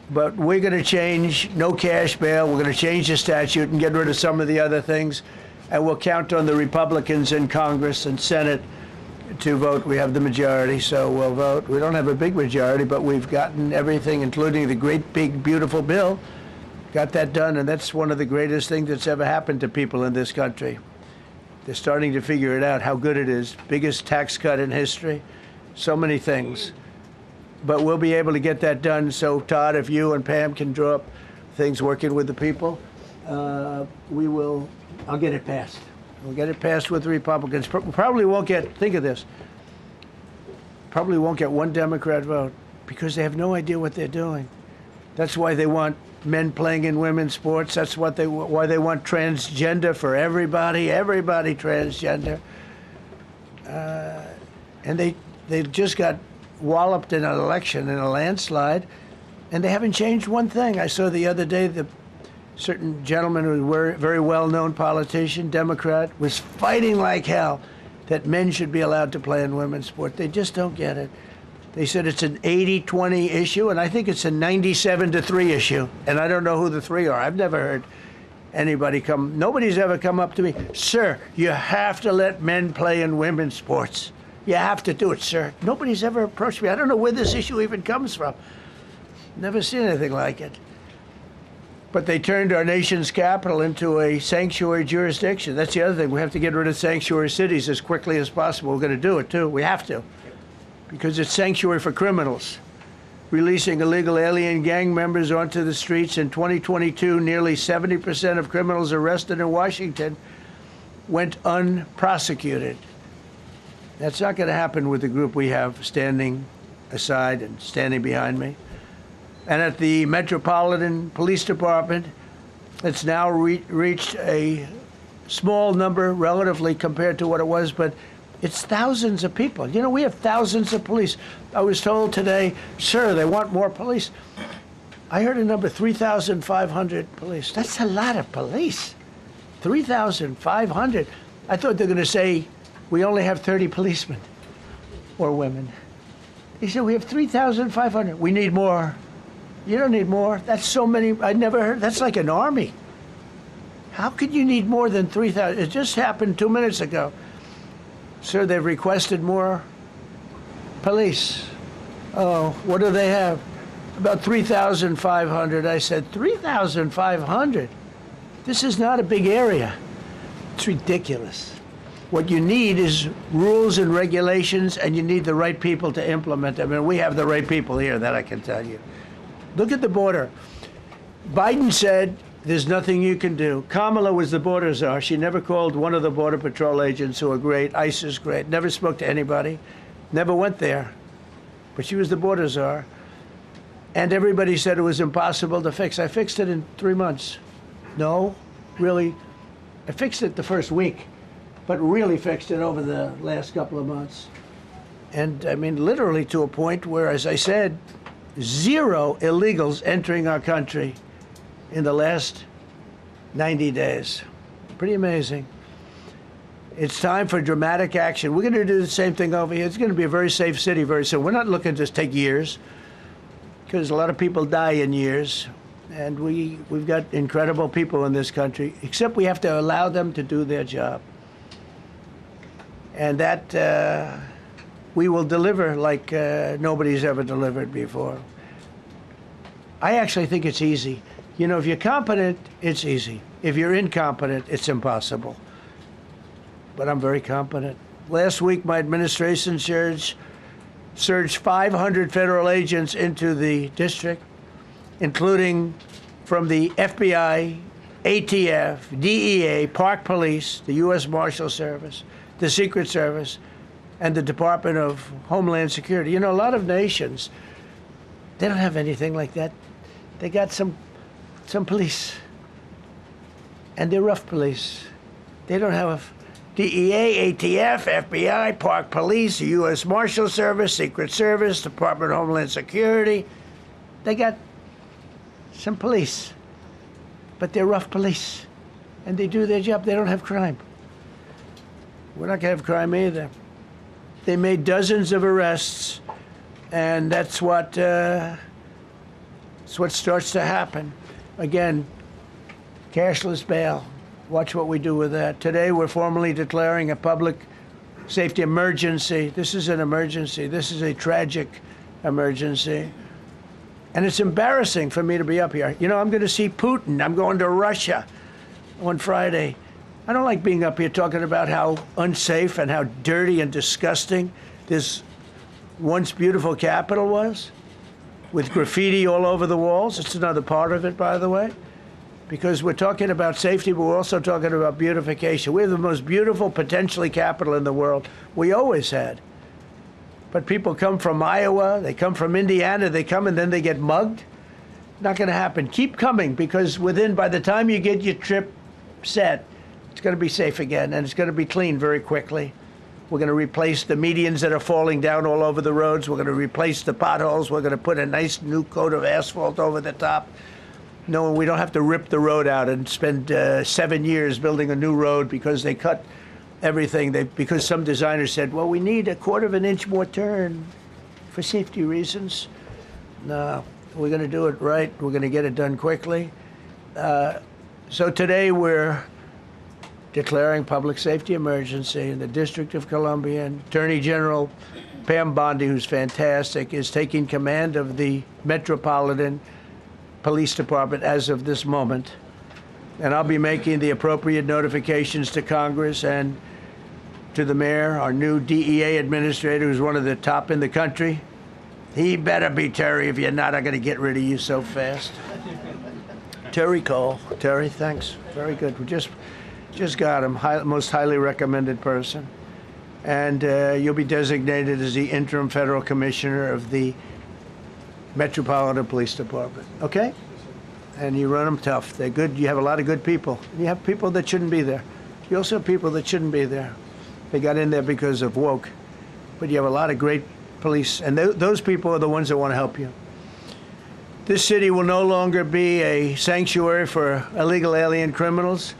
[SPEAKER 10] But we're going to change no cash bail. We're going to change the statute and get rid of some of the other things. And we'll count on the Republicans in Congress and Senate to vote. We have the majority, so we'll vote. We don't have a big majority, but we've gotten everything, including the great, big, beautiful bill. Got that done, and that's one of the greatest things that's ever happened to people in this country. They're starting to figure it out, how good it is. Biggest tax cut in history. So many things. But we'll be able to get that done. So, Todd, if you and Pam can draw up things working with the people, we will. I'll get it passed. We'll get it passed with the Republicans. Probably won't get, think of this, probably won't get one Democrat vote because they have no idea what they're doing. That's why they want men playing in women's sports. That's why they want transgender for everybody transgender. And they just got walloped in an election, in a landslide, and they haven't changed one thing. I saw the other day the certain gentleman who was a very well-known politician, Democrat, was fighting like hell that men should be allowed to play in women's sport. They just don't get it. They said it's an 80-20 issue, and I think it's a 97-3 issue. And I don't know who the three are. I've never heard anybody nobody's ever come up to me, sir, you have to let men play in women's sports. You have to do it, sir. Nobody's ever approached me. I don't know where this issue even comes from. Never seen anything like it. But they turned our nation's capital into a sanctuary jurisdiction. That's the other thing. We have to get rid of sanctuary cities as quickly as possible. We're going to do it, too. We have to. Because it's sanctuary for criminals. Releasing illegal alien gang members onto the streets in 2022, nearly 70% of criminals arrested in Washington went unprosecuted. That's not going to happen with the group we have standing aside and standing behind me. And at the Metropolitan Police Department, it's now reached a small number relatively compared to what it was, but it's thousands of people. You know, we have thousands of police. I was told today, sir, they want more police. I heard a number, 3,500 police. That's a lot of police. 3,500. I thought they were going to say, we only have 30 policemen or women. He said, we have 3,500. We need more. You don't need more. That's so many. I never heard. That's like an army. How could you need more than 3,000? It just happened 2 minutes ago. Sir, they've requested more police. Oh, what do they have? About 3,500. I said, 3,500? This is not a big area. It's ridiculous. What you need is rules and regulations, and you need the right people to implement them. And we have the right people here, that I can tell you. Look at the border. Biden said there's nothing you can do. Kamala was the border czar. She never called one of the Border Patrol agents who are great. ICE is great. Never spoke to anybody. Never went there. But she was the border czar. And everybody said it was impossible to fix. I fixed it in 3 months. No, really. I fixed it the first week, but really fixed it over the last couple of months. And I mean, literally to a point where, as I said, 0 illegals entering our country in the last 90 days. Pretty amazing. It's time for dramatic action. We're going to do the same thing over here. It's going to be a very safe city very soon. We're not looking to take years, because a lot of people die in years. And we've got incredible people in this country, except we have to allow them to do their job. And that we will deliver like nobody's ever delivered before. I actually think it's easy. You know, if you're competent, it's easy. If you're incompetent, it's impossible. But I'm very competent. Last week, my administration surged 500 federal agents into the district, including from the FBI, ATF, DEA, Park Police, the U.S. Marshal Service, the Secret Service, and the Department of Homeland Security. You know, a lot of nations, they don't have anything like that. They got some police, and they're rough police. They don't have DEA, ATF, FBI, Park Police, the U.S. Marshal Service, Secret Service, Department of Homeland Security. They got some police, but they're rough police, and they do their job. They don't have crime. We're not going to have crime either. They made dozens of arrests, and that's what starts to happen. Again, cashless bail. Watch what we do with that. Today, we're formally declaring a public safety emergency. This is an emergency. This is a tragic emergency. And it's embarrassing for me to be up here. You know, I'm going to see Putin. I'm going to Russia on Friday. I don't like being up here talking about how unsafe and how dirty and disgusting this once beautiful capital was, with graffiti all over the walls. It's another part of it, by the way, because we're talking about safety, but we're also talking about beautification. We have the most beautiful, potentially, capital in the world. We always had. But people come from Iowa, they come from Indiana, they come and then they get mugged. Not going to happen. Keep coming, because by the time you get your trip set, it's going to be safe again, and it's going to be clean very quickly. We're going to replace the medians that are falling down all over the roads. We're going to replace the potholes. We're going to put a nice new coat of asphalt over the top. No, we don't have to rip the road out and spend 7 years building a new road because they cut everything. Because some designers said, well, we need 1/4 of an inch more turn for safety reasons. No, we're going to do it right. We're going to get it done quickly. So today we're declaring public safety emergency in the District of Columbia, and Attorney General Pam Bondi, who's fantastic, is taking command of the Metropolitan Police Department as of this moment. And I'll be making the appropriate notifications to Congress and to the mayor, our new DEA administrator, who's one of the top in the country. He better be Terry. If you're not, I'm going to get rid of you so fast. Terry Cole. Terry, thanks. Very good. We just got him, most highly recommended person. And you'll be designated as the interim federal commissioner of the Metropolitan Police Department, okay? And you run them tough. They're good. You have a lot of good people. You have people that shouldn't be there. You also have people that shouldn't be there. They got in there because of woke. But you have a lot of great police, and those people are the ones that want to help you. This city will no longer be a sanctuary for illegal alien criminals.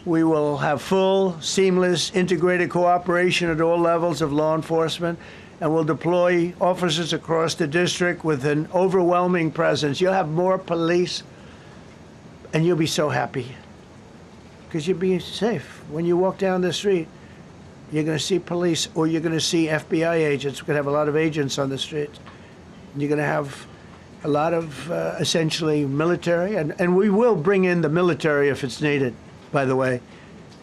[SPEAKER 10] We will have full, seamless, integrated cooperation at all levels of law enforcement, and we'll deploy officers across the district with an overwhelming presence. You'll have more police, and you'll be so happy because you'll be safe. When you walk down the street, you're going to see police, or you're going to see FBI agents. We're going to have a lot of agents on the street. You're going to have a lot of essentially military, and we will bring in the military if it's needed. By the way,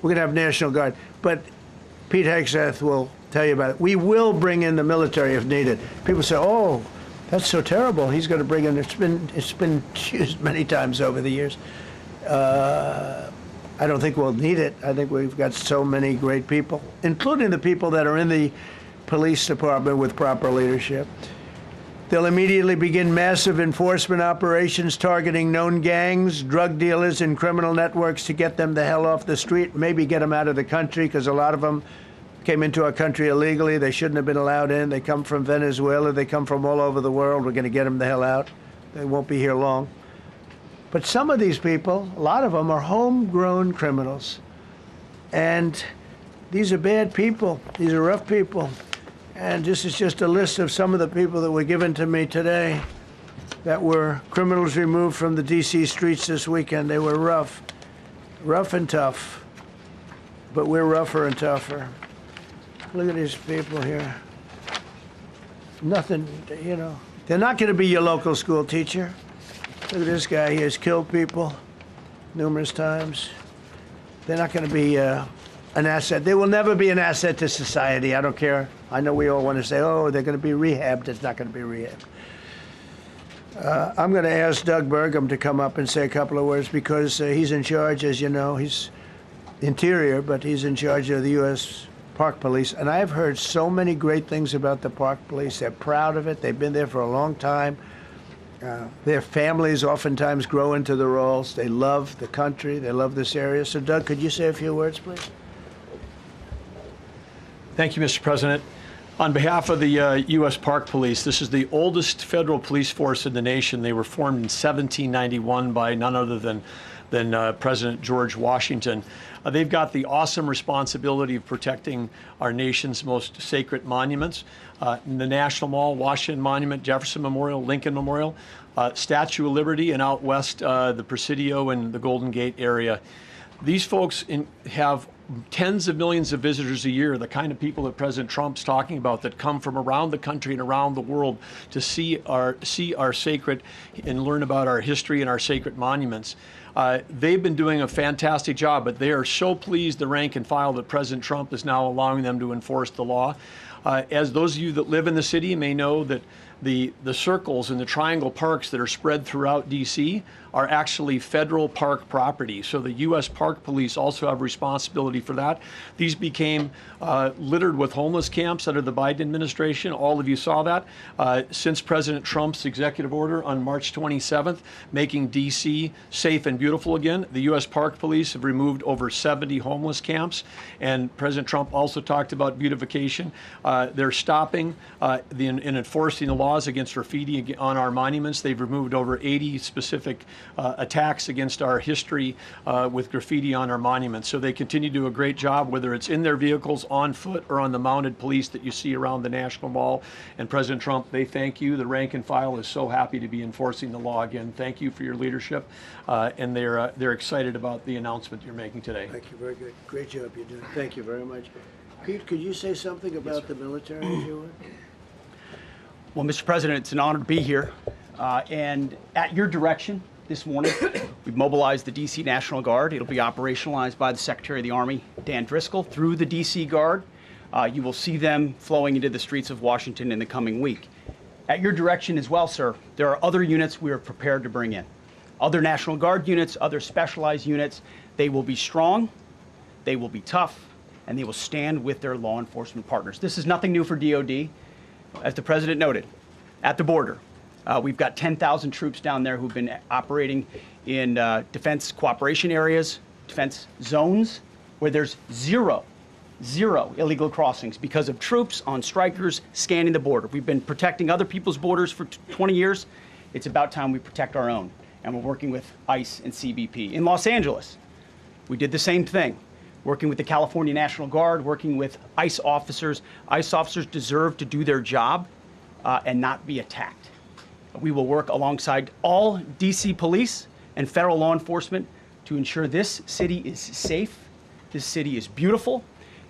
[SPEAKER 10] we're going to have National Guard, but Pete Hegseth will tell you about it. We will bring in the military if needed. People say, "Oh, that's so terrible. He's going to bring in." It's been used many times over the years. I don't think we'll need it. I think we've got so many great people, including the people that are in the police department with proper leadership. They'll immediately begin massive enforcement operations targeting known gangs, drug dealers, and criminal networks to get them the hell off the street, maybe get them out of the country, because a lot of them came into our country illegally. They shouldn't have been allowed in. They come from Venezuela. They come from all over the world. We're going to get them the hell out. They won't be here long. But some of these people, a lot of them, are homegrown criminals. And these are bad people. These are rough people. And this is just a list of some of the people that were given to me today that were criminals removed from the D.C. streets this weekend. They were rough and tough. But we're rougher and tougher. Look at these people here. Nothing, you know. They're not going to be your local school teacher. Look at this guy. He has killed people numerous times. They're not going to be an asset. They will never be an asset to society. I don't care. I know we all want to say, oh, they're going to be rehabbed. It's not going to be rehabbed. I'm going to ask Doug Burgum to come up and say a couple of words because he's in charge, as you know. He's Interior, but he's in charge of the U.S. Park Police. And I've heard so many great things about the Park Police. They're proud of it. They've been there for a long time. Their families oftentimes grow into the roles. They love the country. They love this area. So, Doug, could you say a few words, please?
[SPEAKER 11] Thank you, Mr. President. On behalf of the U.S. Park Police, this is the oldest federal police force in the nation. They were formed in 1791 by none other than President George Washington. They've got the awesome responsibility of protecting our nation's most sacred monuments. The National Mall, Washington Monument, Jefferson Memorial, Lincoln Memorial, Statue of Liberty, and out west, the Presidio and the Golden Gate area. These folks have tens of millions of visitors a year, the kind of people that President Trump's talking about that come from around the country and around the world to see our sacred and learn about our history and our sacred monuments. They've been doing a fantastic job, but they are so pleased, the rank and file, that President Trump is now allowing them to enforce the law. As those of you that live in the city may know, that the circles and the triangle parks that are spread throughout D.C. are actually federal park property. So the U.S. Park Police also have responsibility for that. These became littered with homeless camps under the Biden administration. All of you saw that. Since President Trump's executive order on March 27th, making D.C. safe and beautiful again, the U.S. Park Police have removed over 70 homeless camps. And President Trump also talked about beautification. They're stopping and enforcing the laws against graffiti on our monuments. They've removed over 80 specific attacks against our history with graffiti on our monuments. So they continue to do a great job, whether it's in their vehicles, on foot, or on the mounted police that you see around the National Mall. And President Trump, they thank you. The rank and file is so happy to be enforcing the law again. Thank you for your leadership. And they're excited about the announcement you're making today.
[SPEAKER 10] Thank you. Very good. Great job you're doing. Thank you very much. Pete, could you say something about the military, if you would?
[SPEAKER 12] Well, Mr. President, it's an honor to be here. And at your direction this morning, we've mobilized the D.C. National Guard. It'll be operationalized by the Secretary of the Army, Dan Driscoll, through the D.C. Guard. You will see them flowing into the streets of Washington in the coming week. At your direction as well, sir, there are other units we are prepared to bring in. Other National Guard units, other specialized units. They will be strong, they will be tough, and they will stand with their law enforcement partners. This is nothing new for DOD. As the President noted, at the border, we've got 10,000 troops down there who've been operating in defense cooperation areas, defense zones, where there's zero illegal crossings because of troops on strikers scanning the border. We've been protecting other people's borders for 20 years. It's about time we protect our own, and we're working with ICE and CBP. In Los Angeles, we did the same thing, working with the California National Guard, working with ICE officers. ICE officers deserve to do their job and not be attacked. We will work alongside all D.C. police and federal law enforcement to ensure this city is safe, this city is beautiful.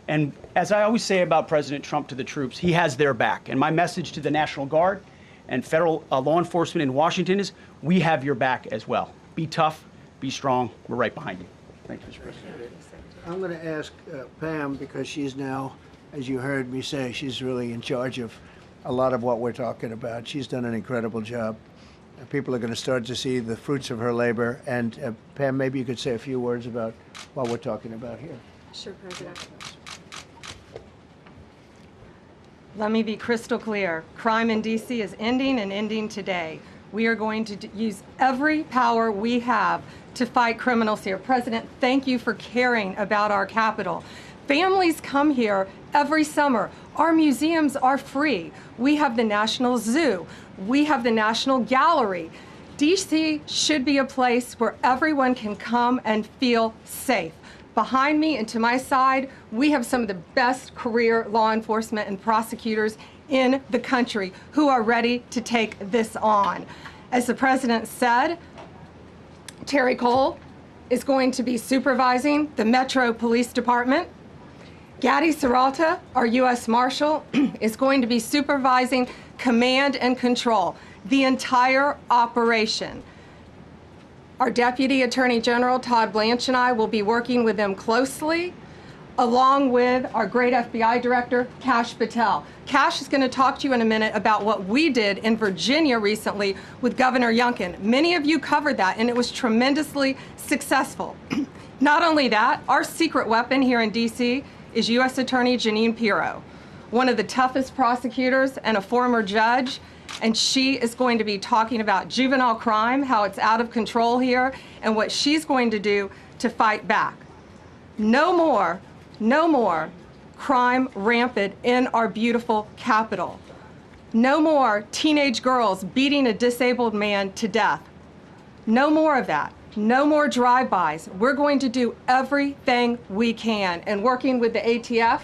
[SPEAKER 12] And as I always say about President Trump to the troops, he has their back. And my message to the National Guard and federal law enforcement in Washington is, we have your back as well. Be tough, be strong, we're right behind you. Thank you, Mr. President.
[SPEAKER 10] I'm going to ask Pam, because she's now, as you heard me say, she's really in charge of a lot of what we're talking about. She's done an incredible job. People are going to start to see the fruits of her labor. And Pam, maybe you could say a few words about what we're talking about here.
[SPEAKER 13] Sure, President. Let me be crystal clear. Crime in D.C. is ending, and ending today. We are going to use every power we have to fight criminals here. President, thank you for caring about our capital. Families come here every summer. Our museums are free. We have the National Zoo. We have the National Gallery. D.C. should be a place where everyone can come and feel safe. Behind me and to my side, we have some of the best career law enforcement and prosecutors in the country who are ready to take this on. As the President said, Terry Cole is going to be supervising the Metro Police Department. Gaddy Serralta, our U.S. Marshal, is going to be supervising command and control, the entire operation. Our Deputy Attorney General, Todd Blanche, and I will be working with them closely, along with our great FBI Director, Kash Patel. Kash is going to talk to you in a minute about what we did in Virginia recently with Governor Youngkin. Many of you covered that, and it was tremendously successful. Not only that, our secret weapon here in D.C. is U.S. Attorney Jeanine Pirro, one of the toughest prosecutors and a former judge, and she is going to be talking about juvenile crime, how it's out of control here, and what she's going to do to fight back. No more crime rampant in our beautiful capital. No more teenage girls beating a disabled man to death. No more of that. No more drive-bys. We're going to do everything we can. And working with the ATF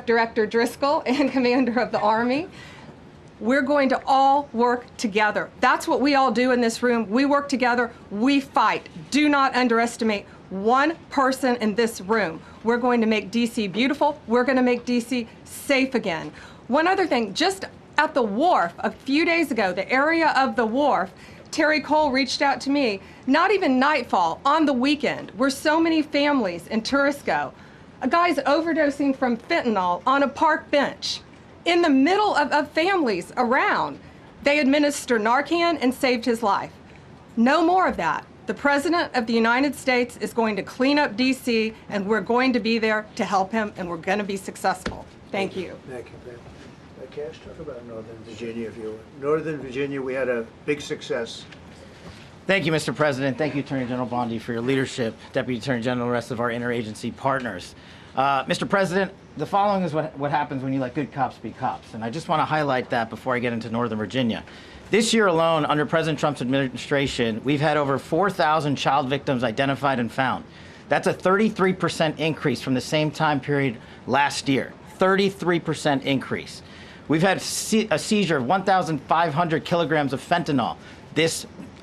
[SPEAKER 13] Director Driscoll and Commander of the Army, we're going to all work together. That's what we all do in this room. We work together, we fight. Do not underestimate one person in this room. We're going to make D.C. beautiful. We're going to make D.C. safe again. One other thing, just at the wharf a few days ago, the area of the wharf, Terry Cole reached out to me, not even nightfall, on the weekend, where so many families in tourists go. A guy's overdosing from fentanyl on a park bench in the middle of families around. They administered Narcan and saved his life. No more of that. The President of the United States is going to clean up D.C., and we're going to be there to help him, and we're going to be successful. Thank you.
[SPEAKER 10] Thank you, Ben. Cash, talk about Northern Virginia, if you would. Northern Virginia, we had a big success.
[SPEAKER 14] Thank you, Mr. President. Thank you, Attorney General Bondi, for your leadership, Deputy Attorney General, and the rest of our interagency partners. Mr. President, the following is what happens when you let good cops be cops, and I just want to highlight that before I get into Northern Virginia. This year alone, under President Trump's administration, we've had over 4,000 child victims identified and found. That's a 33% increase from the same time period last year. 33% increase. We've had a seizure of 1,500 kilograms of fentanyl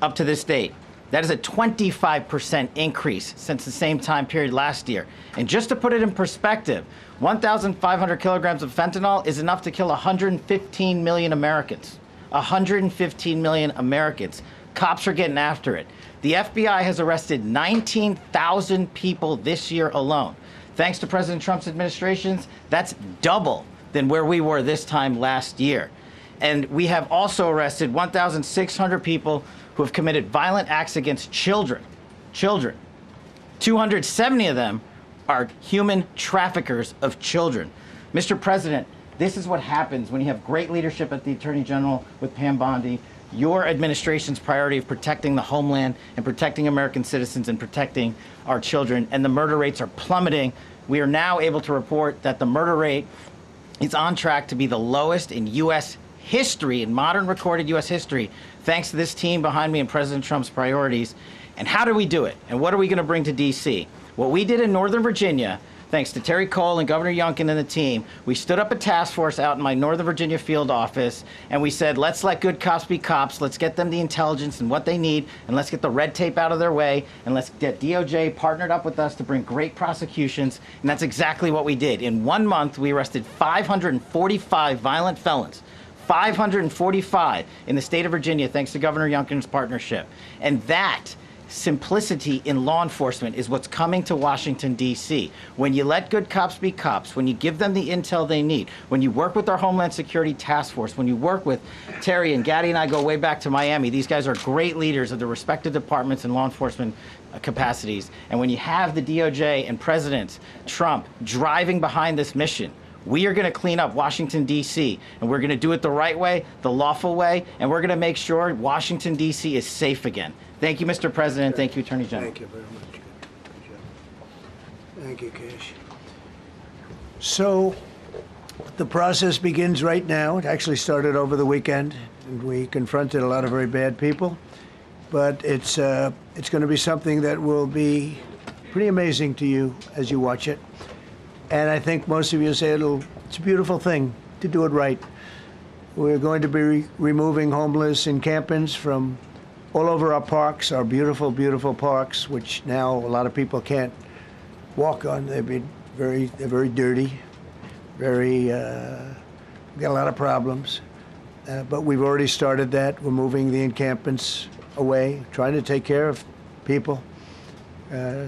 [SPEAKER 14] up to this date. That is a 25% increase since the same time period last year. And just to put it in perspective, 1,500 kilograms of fentanyl is enough to kill 115 million Americans. 115 million Americans. Cops are getting after it. The FBI has arrested 19,000 people this year alone. Thanks to President Trump's administrations, that's double than where we were this time last year. And we have also arrested 1,600 people who have committed violent acts against children. 270 of them are human traffickers of children. Mr. President, this is what happens when you have great leadership at the Attorney General with Pam Bondi, your administration's priority of protecting the homeland and protecting American citizens and protecting our children, and the murder rates are plummeting. We are now able to report that the murder rate is on track to be the lowest in U.S. history, in modern recorded U.S. history, thanks to this team behind me and President Trump's priorities. And how do we do it? And what are we going to bring to D.C.? What we did in Northern Virginia, thanks to Terry Cole and Governor Youngkin and the team, we stood up a task force out in my Northern Virginia field office, and we said, let's let good cops be cops, let's get them the intelligence and what they need, and let's get the red tape out of their way, and let's get DOJ partnered up with us to bring great prosecutions, and that's exactly what we did. In 1 month, we arrested 545 violent felons. 545 in the state of Virginia, thanks to Governor Youngkin's partnership. And that simplicity in law enforcement is what's coming to Washington, D.C. When you let good cops be cops, when you give them the intel they need, when you work with our Homeland Security Task Force, when you work with Terry and Gaddy and I go way back to Miami, these guys are great leaders of the respective departments and law enforcement capacities. And when you have the DOJ and President Trump driving behind this mission, we are going to clean up Washington, D.C., and we're going to do it the right way, the lawful way, and we're going to make sure Washington, D.C. is safe again. Thank you, Mr. President. Thank you, Attorney General.
[SPEAKER 10] Thank you very much. Good job. Thank you, Cash. So the process begins right now. It actually started over the weekend, and we confronted a lot of very bad people. But it's going to be something that will be pretty amazing to you as you watch it. And I think most of you say it's a beautiful thing to do it right. We're going to be removing homeless encampments from all over our parks, our beautiful, beautiful parks, which now a lot of people can't walk on. They're very dirty, we've got a lot of problems. But we've already started that. We're moving the encampments away, trying to take care of people.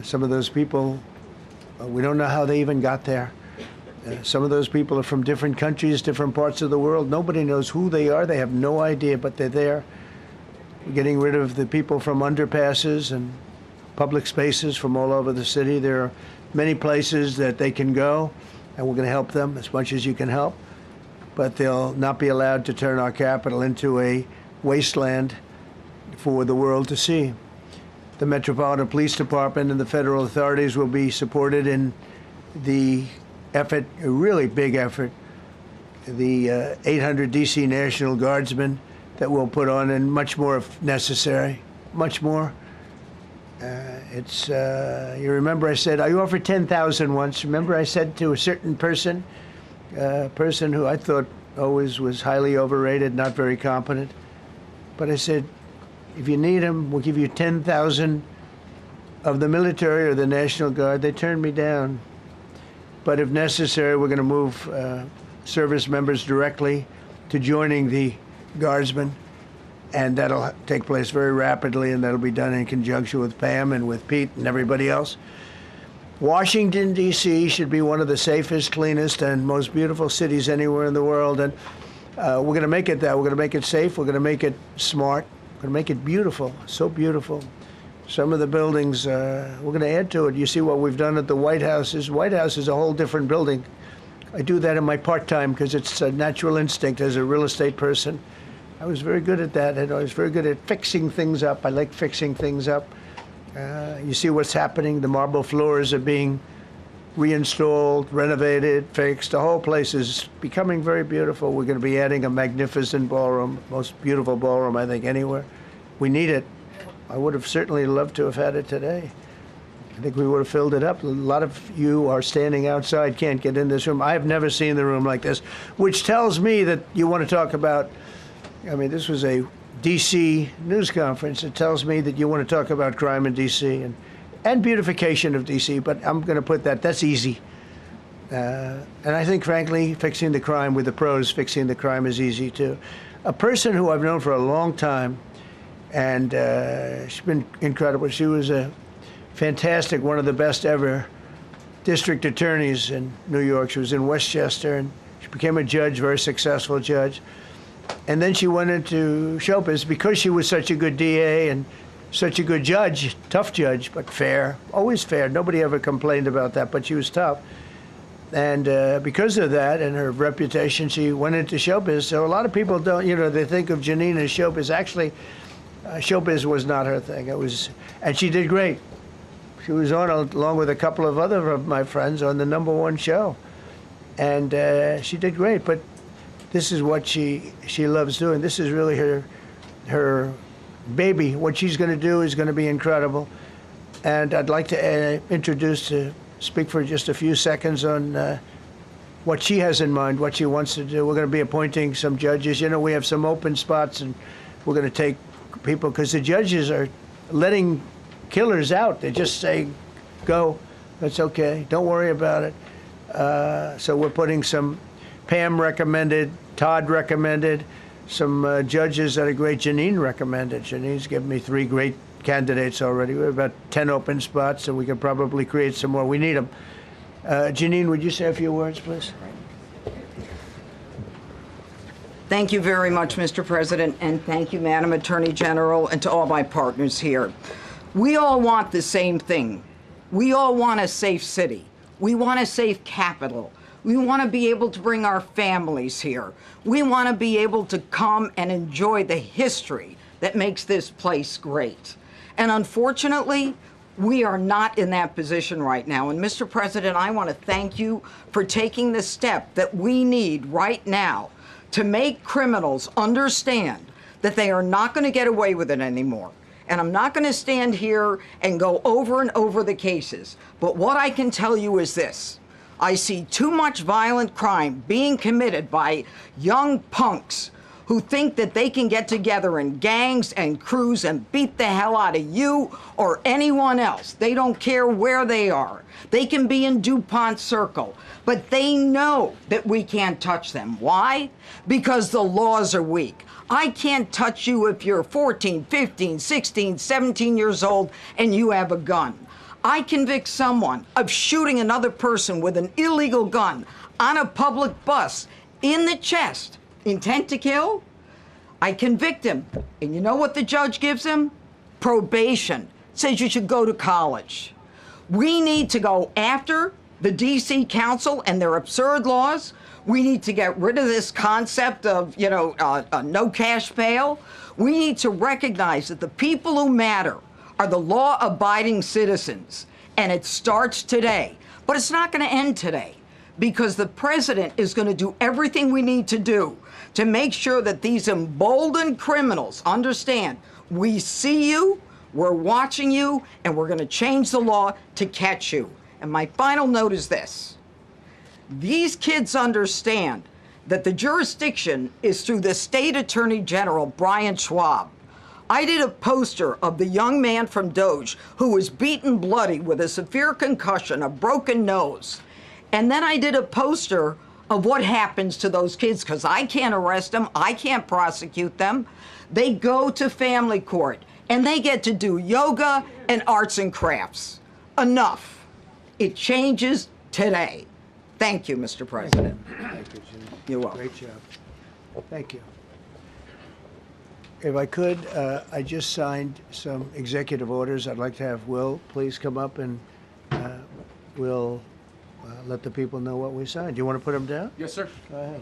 [SPEAKER 10] Some of those people, we don't know how they even got there. Some of those people are from different countries, different parts of the world. Nobody knows who they are. They have no idea, but they're there. We're getting rid of the people from underpasses and public spaces from all over the city. There are many places that they can go, and we're going to help them as much as you can help. But they'll not be allowed to turn our capital into a wasteland for the world to see. The Metropolitan Police Department and the federal authorities will be supported in the effort, a really big effort, the 800 D.C. National Guardsmen that we'll put on, and much more if necessary, much more. You remember I said, I offered 10,000 once. Remember I said to a certain person, person who I thought always was highly overrated, not very competent, but I said, if you need them, we'll give you 10,000 of the military or the National Guard. They turned me down. But if necessary, we're going to move service members directly to joining the Guardsmen. and that'll take place very rapidly, and that'll be done in conjunction with Pam and with Pete and everybody else. Washington, D.C. should be one of the safest, cleanest, and most beautiful cities anywhere in the world, and we're going to make it that. We're going to make it safe. We're going to make it smart. We're going to make it beautiful, so beautiful. Some of the buildings, we're going to add to it. You see what we've done at the White House. White House is a whole different building. I do that in my part-time because it's a natural instinct as a real estate person. I was very good at that, and I was very good at fixing things up. I like fixing things up. You see what's happening. The marble floors are being reinstalled, renovated, fixed. The whole place is becoming very beautiful. We're going to be adding a magnificent ballroom, most beautiful ballroom, I think, anywhere. We need it. I would have certainly loved to have had it today. I think we would have filled it up. A lot of you are standing outside, can't get in this room. I have never seen the room like this, which tells me that you want to talk about, I mean, this was a D.C. news conference. It tells me that you want to talk about crime in D.C. and beautification of D.C., but I'm going to put that's easy. And I think, frankly, fixing the crime with the pros, fixing the crime is easy, too. A person who I've known for a long time, and she's been incredible. She was a fantastic, one of the best ever district attorneys in New York. She was in Westchester, and she became a judge, very successful judge. And then she went into show business because she was such a good DA and such a good judge, tough judge, but fair, always fair. Nobody ever complained about that, but she was tough. And because of that and her reputation, she went into show business. So a lot of people don't, they think of Janine as show business. Actually, show business was not her thing. And she did great. She was on, along with a couple of other of my friends, on the #1 show. And she did great, but this is what she loves doing. This is really her baby. What she's going to do is going to be incredible. And I'd like to speak for just a few seconds on what she has in mind, what she wants to do. We're going to be appointing some judges. We have some open spots, and we're going to take people, because the judges are letting killers out. They just say, go, that's okay, don't worry about it. So we're putting some, Pam recommended, Todd recommended, some judges that are great. Janine recommended. Janine's given me 3 great candidates already. We have about 10 open spots, and we could probably create some more. We need them. Janine, would you say a few words, please?
[SPEAKER 4] Thank you very much, Mr. President, and thank you, Madam Attorney General, and to all my partners here. We all want the same thing. We all want a safe city. We want a safe capital. We want to be able to bring our families here. We want to be able to come and enjoy the history that makes this place great. And unfortunately, we are not in that position right now. And Mr. President, I want to thank you for taking the step that we need right now to make criminals understand that they are not going to get away with it anymore. And I'm not going to stand here and go over and over the cases. But what I can tell you is this. I see too much violent crime being committed by young punks who think that they can get together in gangs and crews and beat the hell out of you or anyone else. They don't care where they are. They can be in DuPont Circle, but they know that we can't touch them. Why? Because the laws are weak. I can't touch you if you're 14, 15, 16, 17 years old and you have a gun. I convict someone of shooting another person with an illegal gun on a public bus in the chest, intent to kill. I convict him. And you know what the judge gives him? Probation. Says you should go to college. We need to go after the D.C. Council and their absurd laws. We need to get rid of this concept of, no cash bail. We need to recognize that the people who matter are the law-abiding citizens, and it starts today. But it's not going to end today, because the president is going to do everything we need to do to make sure that these emboldened criminals understand we see you, we're watching you, and we're going to change the law to catch you. And my final note is this. These kids understand that the jurisdiction is through the State Attorney General, Brian Schwab. I did a poster of the young man from Doge who was beaten bloody with a severe concussion, a broken nose. And then I did a poster of what happens to those kids, because I can't arrest them, I can't prosecute them. They go to family court and they get to do yoga and arts and crafts. Enough. It changes today. Thank you, Mr. President.
[SPEAKER 10] Thank you, Jim.
[SPEAKER 4] You're welcome.
[SPEAKER 10] Great job. Thank you. If I could, I just signed some executive orders. I'd like to have Will please come up and we'll let the people know what we signed. Do you want to put them down?
[SPEAKER 15] Yes, sir.
[SPEAKER 10] Go ahead.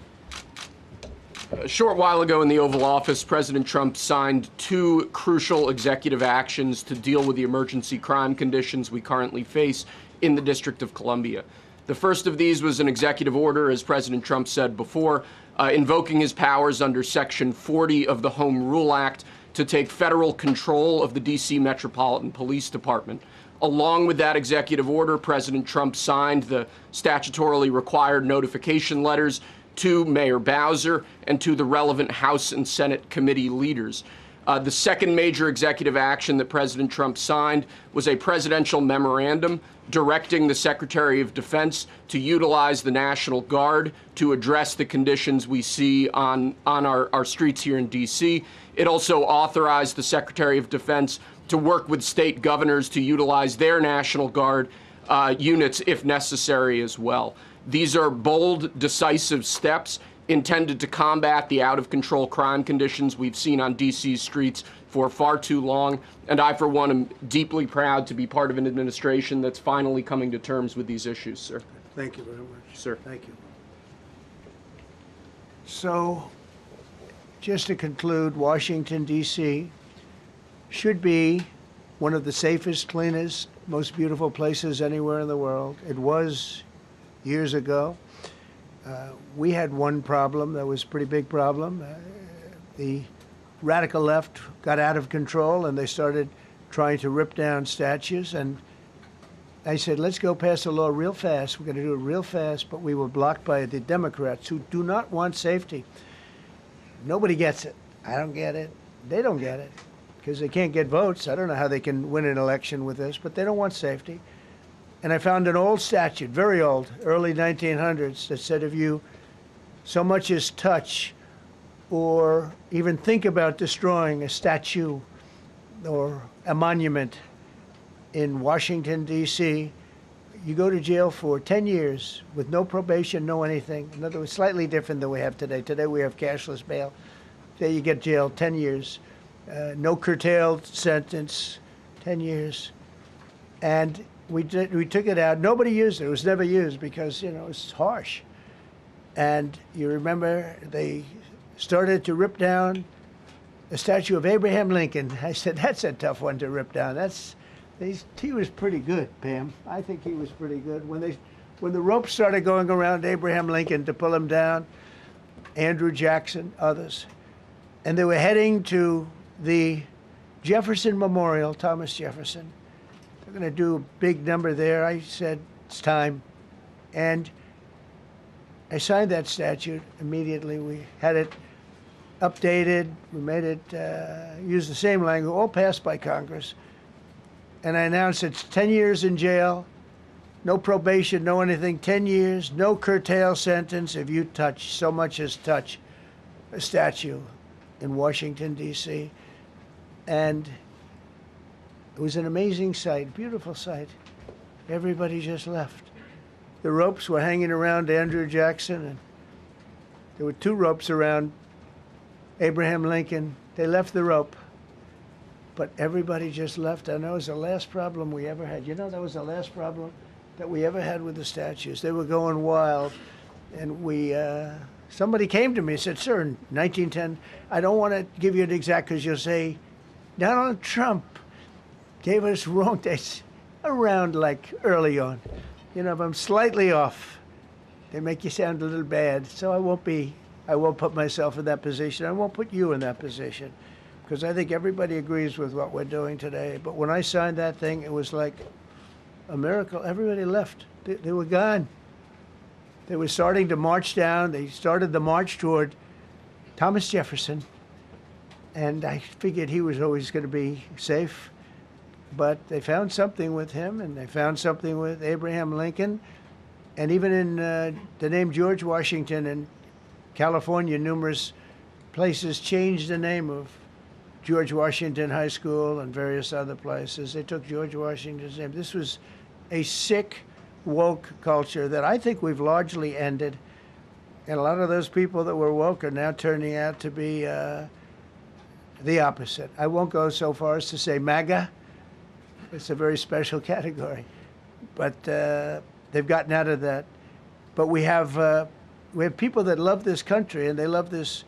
[SPEAKER 15] A short while ago in the Oval Office, President Trump signed 2 crucial executive actions to deal with the emergency crime conditions we currently face in the District of Columbia. The first of these was an executive order, as President Trump said before, invoking his powers under Section 40 of the Home Rule Act to take federal control of the D.C. Metropolitan Police Department. Along with that executive order, President Trump signed the statutorily required notification letters to Mayor Bowser and to the relevant House and Senate committee leaders. The second major executive action that President Trump signed was a presidential memorandum directing the Secretary of Defense to utilize the National Guard to address the conditions we see on our streets here in D.C. It also authorized the Secretary of Defense to work with state governors to utilize their National Guard units if necessary as well. These are bold, decisive steps intended to combat the out-of-control crime conditions we've seen on D.C.'s streets for far too long, and I, for one, am deeply proud to be part of an administration that's finally coming to terms with these issues, sir.
[SPEAKER 10] Thank you very much.
[SPEAKER 15] Sir.
[SPEAKER 10] Thank you. So, just to conclude, Washington, D.C. should be one of the safest, cleanest, most beautiful places anywhere in the world. It was years ago. We had one problem that was a pretty big problem. The radical left got out of control and they started trying to rip down statues. And I said, let's go pass a law real fast. We're going to do it real fast. But we were blocked by the Democrats who do not want safety. Nobody gets it. I don't get it. They don't get it because they can't get votes. I don't know how they can win an election with this, but they don't want safety. And I found an old statute, very old, early 1900s, that said if you so much as touch or even think about destroying a statue or a monument in Washington, D.C., you go to jail for 10 years with no probation, no anything. In other words, slightly different than we have today. Today we have cashless bail. There you get jailed 10 years. No curtailed sentence, 10 years. And we took it out. Nobody used it. It was never used because, you know, it's harsh. And you remember they started to rip down a statue of Abraham Lincoln. I said, that's a tough one to rip down. He was pretty good, Pam. I think he was pretty good. When the ropes started going around Abraham Lincoln to pull him down, Andrew Jackson, others, and they were heading to the Jefferson Memorial, Thomas Jefferson. They're going to do a big number there. I said, it's time. And I signed that statute immediately. We had it updated. We made it use the same language, all passed by Congress. And I announced it's 10 years in jail, no probation, no anything, 10 years, no curtail sentence if you touch, so much as touch a statue in Washington, D.C. And it was an amazing sight, beautiful sight. Everybody just left. The ropes were hanging around Andrew Jackson, and there were 2 ropes around Abraham Lincoln. They left the rope, but everybody just left. And that was the last problem we ever had. You know, that was the last problem that we ever had with the statues. They were going wild, and somebody came to me and said, sir, in 1910, I don't want to give you an exact because you'll say, Donald Trump gave us wrong dates around like early on. You know, if I'm slightly off, they make you sound a little bad. So I won't put myself in that position. I won't put you in that position because I think everybody agrees with what we're doing today. But when I signed that thing, it was like a miracle. Everybody left. They were gone. They were starting to march down. They started the march toward Thomas Jefferson. And I figured he was always going to be safe. But they found something with him, and they found something with Abraham Lincoln. And even in the name George Washington in California, numerous places changed the name of George Washington High School and various other places. They took George Washington's name. This was a sick, woke culture that I think we've largely ended. And a lot of those people that were woke are now turning out to be the opposite. I won't go so far as to say MAGA. It's a very special category. But they've gotten out of that. But we have people that love this country, and they love this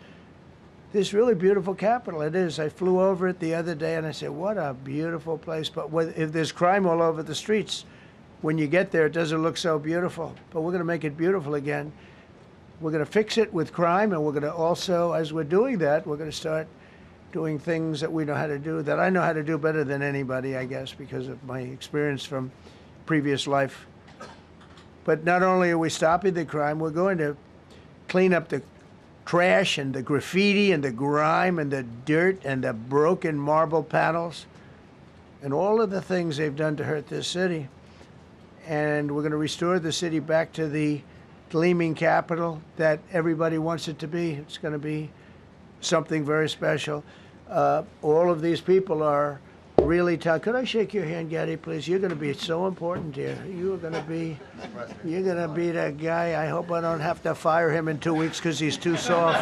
[SPEAKER 10] really beautiful capital. It is. I flew over it the other day, and I said, what a beautiful place. But if there's crime all over the streets, when you get there, it doesn't look so beautiful. But we're going to make it beautiful again. We're going to fix it with crime, and we're going to also, as we're doing that, we're going to start doing things that we know how to do, that I know how to do better than anybody, I guess, because of my experience from previous life. But not only are we stopping the crime, we're going to clean up the trash and the graffiti and the grime and the dirt and the broken marble panels and all of the things they've done to hurt this city. And we're going to restore the city back to the gleaming capital that everybody wants it to be. It's going to be something very special. All of these people are really tough. Could I shake your hand, Gaddy, please? You're going to be so important here. You're going to be that guy. I hope I don't have to fire him in 2 weeks because he's too soft.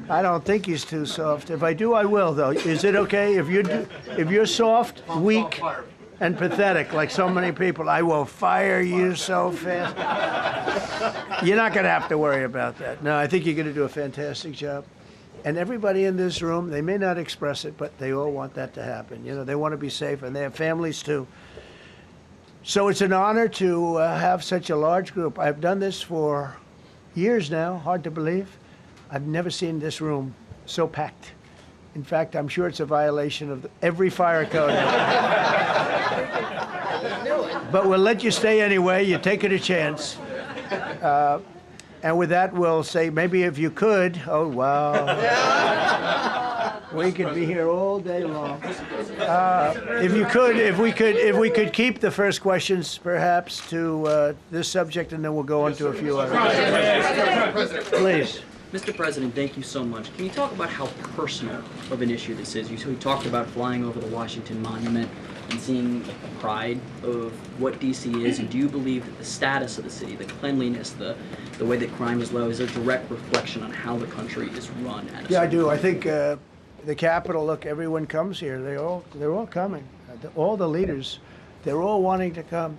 [SPEAKER 10] I don't think he's too soft. If I do, I will, though. Is it okay if you're soft, weak, and pathetic, like so many people? I will fire you so fast. You're not going to have to worry about that. No, I think you're going to do a fantastic job. And everybody in this room, they may not express it, but they all want that to happen. You know, they want to be safe, and they have families too. So it's an honor to have such a large group. I've done this for years now, hard to believe. I've never seen this room so packed. In fact, I'm sure it's a violation of every fire code. But we'll let you stay anyway. You're taking a chance. And with that, we'll say, maybe if you could, oh, wow. We could be here all day long. If we could keep the first questions, perhaps, to this subject, and then we'll go on to a few others. Please.
[SPEAKER 16] Mr. President, thank you so much. Can you talk about how personal of an issue this is? You talked about flying over the Washington Monument and seeing the pride of what D.C. is, and do you believe that the status of the city, the cleanliness, the way that crime is low, is a direct reflection on how the country is run?
[SPEAKER 10] Yeah, I do. I think the Capitol, look, everyone comes here. They're all coming. All the leaders, they're all wanting to come.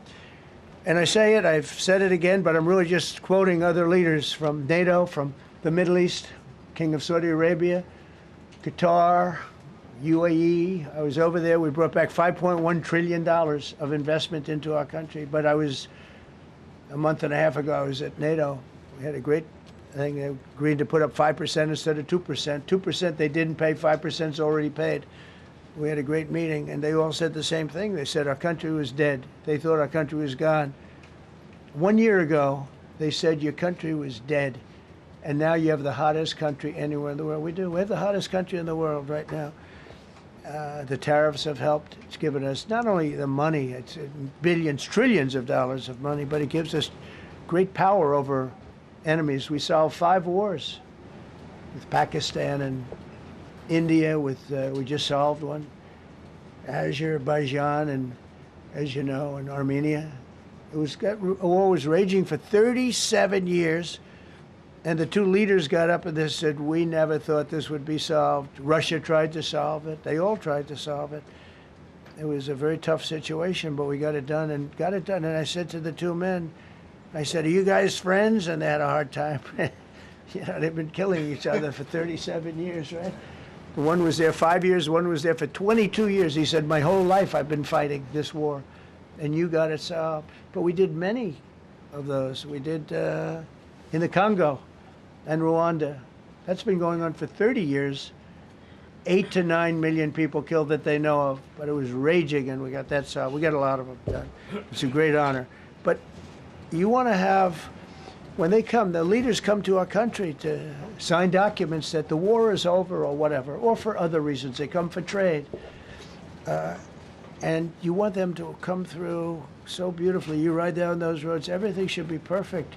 [SPEAKER 10] And I say it, I've said it again, but I'm really just quoting other leaders from NATO, from the Middle East, King of Saudi Arabia, Qatar, UAE. I was over there. We brought back $5.1 trillion of investment into our country. But a month and a half ago, I was at NATO. We had a great thing. They agreed to put up 5% instead of 2%. 2% they didn't pay, 5% is already paid. We had a great meeting, and they all said the same thing. They said our country was dead. They thought our country was gone. 1 year ago, they said your country was dead. And now you have the hottest country anywhere in the world. We do. We have the hottest country in the world right now. The tariffs have helped. It's given us not only the money, it's billions, trillions of dollars of money, but it gives us great power over enemies. We solved 5 wars with Pakistan and India. We just solved one. Azerbaijan and, as you know, and Armenia. A war was raging for 37 years. And the 2 leaders got up and they said, we never thought this would be solved. Russia tried to solve it. They all tried to solve it. It was a very tough situation, but we got it done. And I said to the 2 men, I said, are you guys friends? And they had a hard time. You know, they've been killing each other for 37 years, right? One was there 5 years, one was there for 22 years. He said, my whole life I've been fighting this war, and you got it solved. But we did many of those. We did in the Congo and Rwanda. That's been going on for 30 years. 8 to 9 million people killed that they know of, but it was raging, and we got that solved. We got a lot of them done. It's a great honor. But you want to have, when they come, the leaders come to our country to sign documents that the war is over or whatever, or for other reasons. They come for trade. and you want them to come through so beautifully. You ride down those roads, everything should be perfect.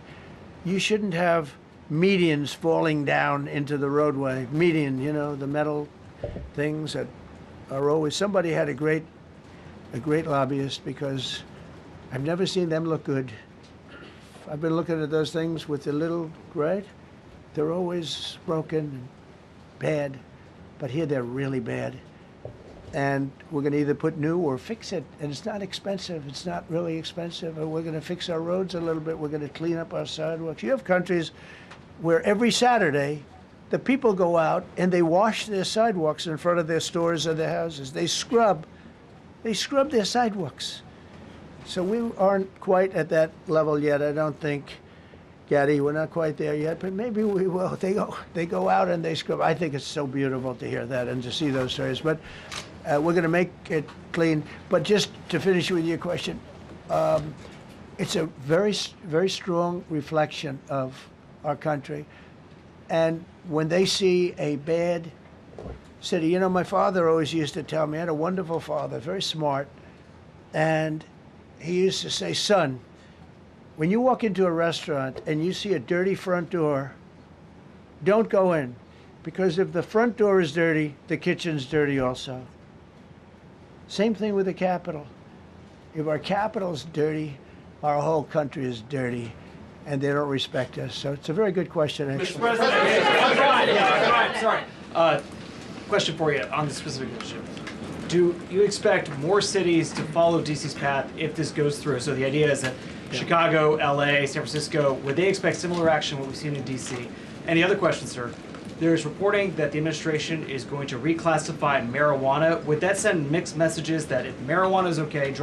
[SPEAKER 10] You shouldn't have medians falling down into the roadway. Median, you know, the metal things that are always, somebody had a great lobbyist, because I've never seen them look good. I've been looking at those things with the little, right? They're always broken and bad, but here they're really bad. And we're going to either put new or fix it, and it's not expensive. It's not really expensive. And we're going to fix our roads a little bit. We're going to clean up our sidewalks. You have countries where every Saturday the people go out and they wash their sidewalks in front of their stores or their houses. They scrub their sidewalks. So we aren't quite at that level yet, I don't think, Gaddy. We're not quite there yet, but maybe we will. They go out and they scrub. I think it's so beautiful to hear that and to see those stories. But we're going to make it clean. But just to finish with your question, it's a very, very strong reflection of our country. And when they see a bad city, you know, my father always used to tell me, I had a wonderful father, very smart, and he used to say, son, when you walk into a restaurant and you see a dirty front door, don't go in, because if the front door is dirty, the kitchen's dirty also. Same thing with the Capitol. If our Capitol's dirty, our whole country is dirty, and they don't respect us. So it's a very good question.
[SPEAKER 2] Mr. President, sorry. Question for you on the specific issue. Do you expect more cities to follow DC's path if this goes through? So the idea is that Chicago, LA, San Francisco, would they expect similar action what we've seen in DC? And the other question, sir, there's reporting that the administration is going to reclassify marijuana. Would that send mixed messages that if marijuana is okay,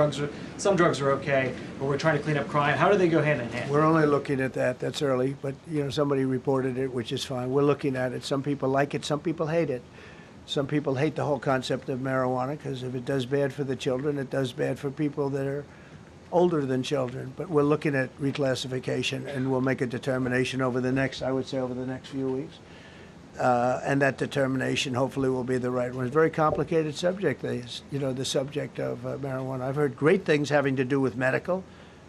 [SPEAKER 2] some drugs are okay, but we're trying to clean up crime? How do they go hand in hand?
[SPEAKER 10] We're only looking at that. That's early, but you know, somebody reported it, which is fine. We're looking at it. Some people like it, some people hate it. Some people hate the whole concept of marijuana because if it does bad for the children, it does bad for people that are older than children. But we're looking at reclassification, and we'll make a determination over the next, I would say, over the next few weeks. And that determination hopefully will be the right one. It's a very complicated subject, the subject of marijuana. I've heard great things having to do with medical,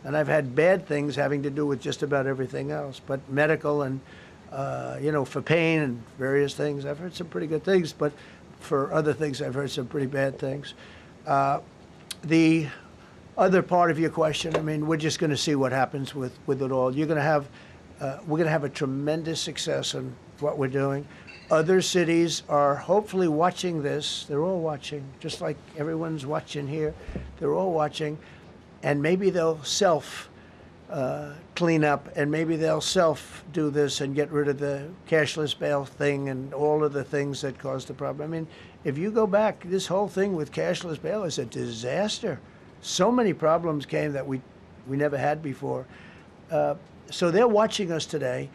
[SPEAKER 10] and I've had bad things having to do with just about everything else. But medical and, for pain and various things, I've heard some pretty good things, but for other things, I've heard some pretty bad things. The other part of your question, I mean, we're just going to see what happens with it all. We're going to have a tremendous success in what we're doing. Other cities are hopefully watching this. They're all watching, just like everyone's watching here. They're all watching, and maybe they'll clean up, and maybe they'll do this and get rid of the cashless bail thing and all of the things that caused the problem. I mean, if you go back, this whole thing with cashless bail is a disaster. So many problems came that we never had before. So they're watching us today,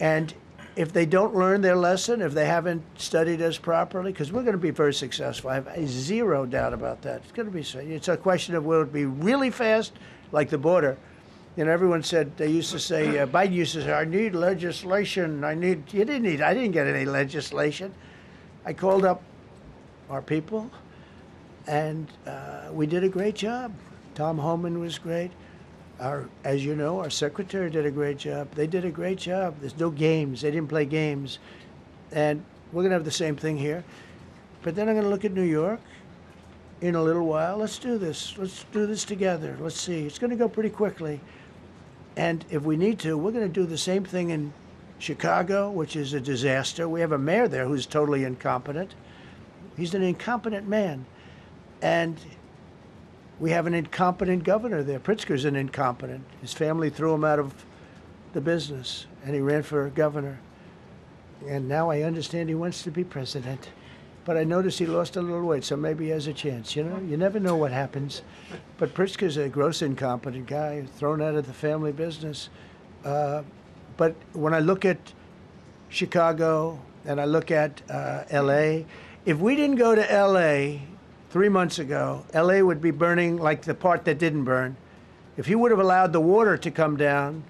[SPEAKER 10] and if they don't learn their lesson, if they haven't studied us properly, because we're going to be very successful. I have zero doubt about that. It's going to be. It's a question of will it be really fast, like the border. You know, everyone said, they used to say, Biden used to say, I need legislation. I didn't get any legislation. I called up our people, and we did a great job. Tom Homan was great. As you know, our secretary did a great job. They did a great job. There's no games. They didn't play games. And we're going to have the same thing here. But then I'm going to look at New York in a little while. Let's do this. Let's do this together. Let's see. It's going to go pretty quickly. And if we need to, we're going to do the same thing in Chicago, which is a disaster. We have a mayor there who's totally incompetent. He's an incompetent man. And we have an incompetent governor there. Pritzker's an incompetent. His family threw him out of the business, and he ran for governor. And now I understand he wants to be president. But I noticed he lost a little weight, so maybe he has a chance. You know, you never know what happens. But Pritzker's a gross incompetent guy, thrown out of the family business. But when I look at Chicago and I look at L.A., if we didn't go to L.A. 3 months ago, L.A. would be burning like the part that didn't burn. If he would have allowed the water to come down,